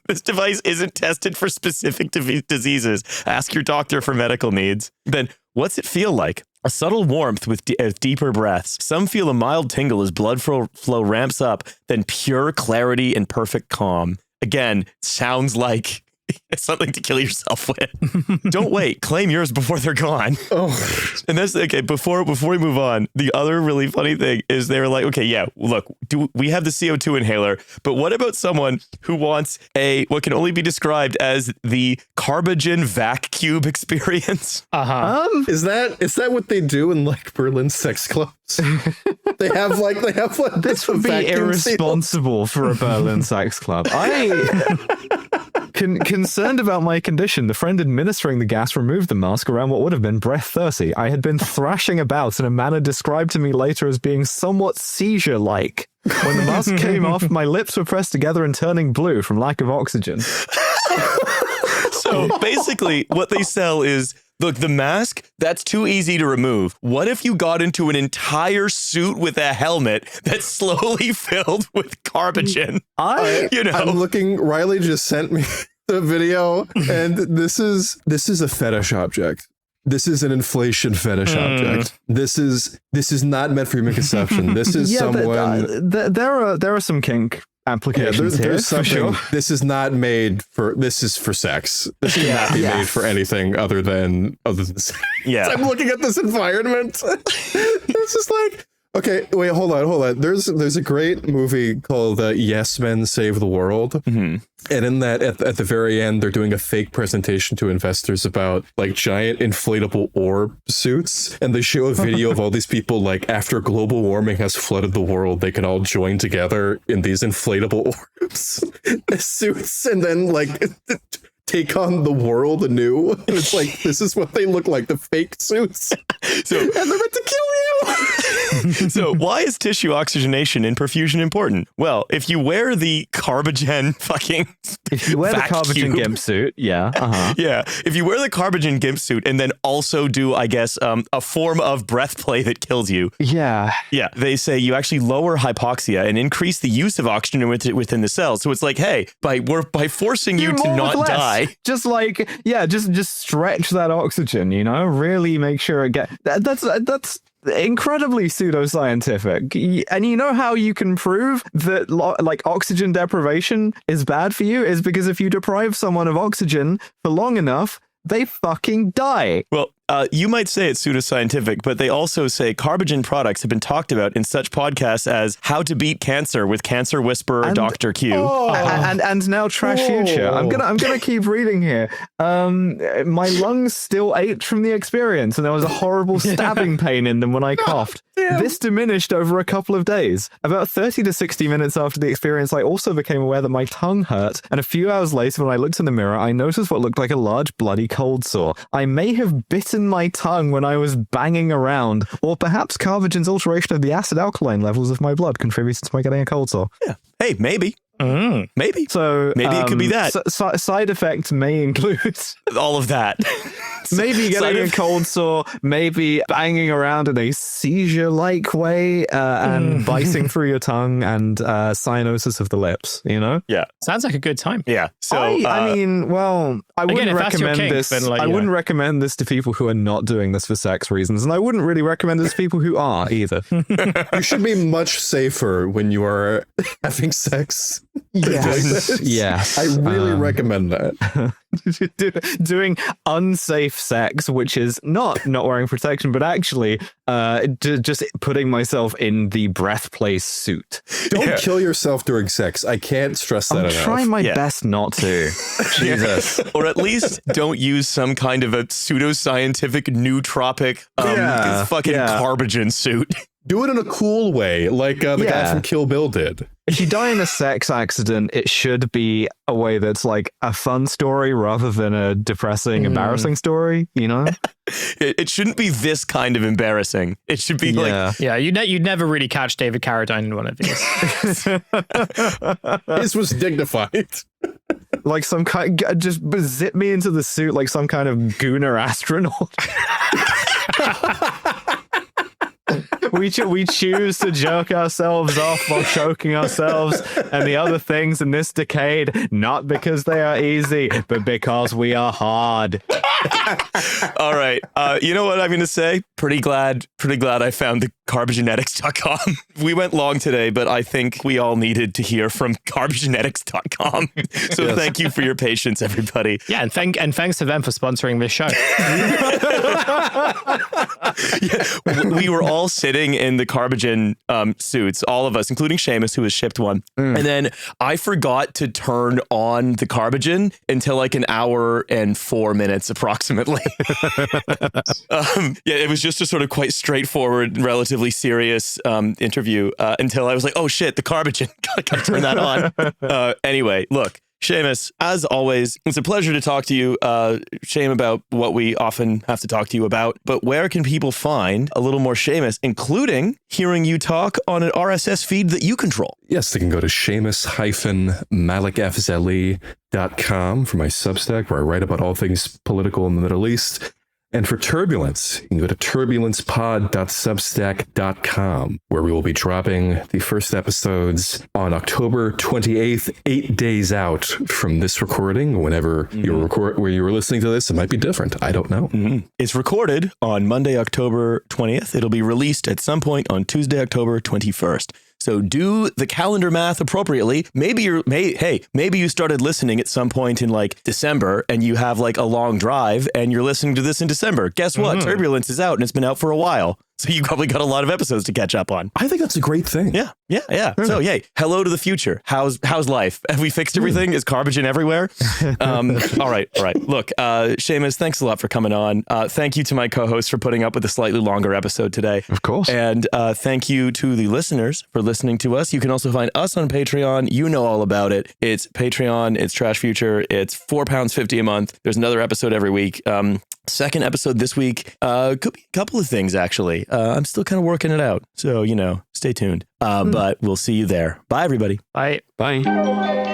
This device isn't tested for specific diseases. Ask your doctor for medical needs. Then what's it feel like? A subtle warmth with deeper breaths. Some feel a mild tingle as blood flow ramps up, then pure clarity and perfect calm. Again, sounds like something to kill yourself with. Don't wait. Claim yours before they're gone. Oh, And that's okay. Before we move on, the other really funny thing is they were like, okay, yeah, look, we have the CO2 inhaler, but what about someone who wants what can only be described as the Carbogen vac cube experience? is that what they do in like Berlin sex clubs? they have like This would be irresponsible for a Berlin sex club. Concerned about my condition, the friend administering the gas removed the mask around what would have been breath-thirsty. I had been thrashing about in a manner described to me later as being somewhat seizure-like. When the mask came off, my lips were pressed together and turning blue from lack of oxygen. So basically, what they sell is, look, the mask, that's too easy to remove. What if you got into an entire suit with a helmet that's slowly filled with carbogen? I'm looking, Riley just sent me the video, and this is a fetish object. This is an inflation fetish object. This is not meant for human consumption. This is someone. There are some kink applications here, there's for sure. This is not made for. This is for sex. This cannot be made for anything other than sex. Yeah. I'm looking at this environment. It's just like, okay, wait, hold on. There's a great movie called Yes Men Save the World. Mm-hmm. And in that, at the very end, they're doing a fake presentation to investors about like giant inflatable orb suits. And they show a video of all these people, like after global warming has flooded the world, they can all join together in these inflatable orbs suits and then like take on the world anew. And it's like, this is what they look like, the fake suits. So, and they're meant to kill you. So why is tissue oxygenation in perfusion important? Well, if you wear the Carbogen fucking If you wear the Carbogen GIMP suit, yeah. Yeah. If you wear the Carbogen GIMP suit and then also do, I guess, a form of breath play that kills you. Yeah. Yeah. They say you actually lower hypoxia and increase the use of oxygen within the cells. So it's like, hey, by forcing you to not die. Just like, yeah, just stretch that oxygen, you know, really make sure it that's incredibly pseudoscientific. And you know how you can prove that like oxygen deprivation is bad for you is because if you deprive someone of oxygen for long enough, they fucking die. Well, you might say it's pseudoscientific, but they also say Carbogen products have been talked about in such podcasts as How to Beat Cancer with Cancer Whisperer Dr. Q. And now Trash Future. I'm gonna keep reading here. My lungs still ached from the experience, and there was a horrible stabbing pain in them when I coughed. This diminished over a couple of days. About 30 to 60 minutes after the experience, I also became aware that my tongue hurt, and a few hours later, when I looked in the mirror, I noticed what looked like a large bloody cold sore. I may have bitten my tongue when I was banging around, or perhaps Carbogen's alteration of the acid-alkaline levels of my blood contributed to my getting a cold sore. Yeah. Hey, maybe. Maybe. So maybe it could be that. Side effects may include all of that. Maybe getting a cold sore, maybe banging around in a seizure-like way, and biting through your tongue, and cyanosis of the lips, you know? Yeah. Sounds like a good time. Yeah. So I mean, well, I wouldn't recommend this. Like, I wouldn't recommend this to people who are not doing this for sex reasons, and I wouldn't really recommend this to people who are either. You should be much safer when you are having sex. Yes. Yes. I really recommend that. Doing unsafe sex, which is not wearing protection, but actually just putting myself in the breath play suit. Don't kill yourself during sex. I can't stress that enough. I'm trying my best not to. Jesus. Or at least don't use some kind of a pseudoscientific nootropic fucking Carbogen suit. Do it in a cool way, like the guy from Kill Bill did. If you die in a sex accident, it should be a way that's like a fun story rather than a depressing, embarrassing story, you know? It shouldn't be this kind of embarrassing. It should be like... Yeah, you'd never really catch David Carradine in one of these. This was dignified. Like some kind... Just zip me into the suit like some kind of gooner astronaut. we choose to jerk ourselves off while choking ourselves and the other things in this decade, not because they are easy, but because we are hard. All right. You know what I'm going to say? Pretty glad I found the carbogenetics.com. We went long today, but I think we all needed to hear from carbogenetics.com. So thank you for your patience, everybody. Yeah, and thanks to them for sponsoring this show. We were all sitting in the Carbogen suits, all of us, including Séamus, who was shipped one. And then I forgot to turn on the Carbogen until like an hour and 4 minutes approximately. It was just a sort of quite straightforward, relatively serious interview until I was like, oh shit, the Carbogen. Gotta turn that on. Anyway, look. Séamus, as always, it's a pleasure to talk to you. Shame about what we often have to talk to you about. But where can people find a little more Séamus, including hearing you talk on an RSS feed that you control? Yes, they can go to Séamus-Malekafzali.com for my Substack, where I write about all things political in the Middle East. And for Turbulence, you can go to turbulencepod.substack.com, where we will be dropping the first episodes on October 28th, 8 days out from this recording. Whenever where you were listening to this, it might be different. I don't know. It's recorded on Monday, October 20th. It'll be released at some point on Tuesday, October 21st. So do the calendar math appropriately. Maybe you started listening at some point in like December and you have like a long drive and you're listening to this in December. Guess what? Turbulence is out and it's been out for a while. So you probably got a lot of episodes to catch up on. I think that's a great thing. Yeah. So, yay. Hello to the future. How's life? Have we fixed everything? Is Carbogen everywhere? All right. Look, Séamus, thanks a lot for coming on. Thank you to my co-host for putting up with a slightly longer episode today. Of course. And thank you to the listeners for listening to us. You can also find us on Patreon. You know all about it. It's Patreon. It's Trash Future. It's £4.50 a month. There's another episode every week. Second episode this week could be a couple of things, actually. I'm still kind of working it out. So, stay tuned. But we'll see you there. Bye, everybody. Bye. Bye.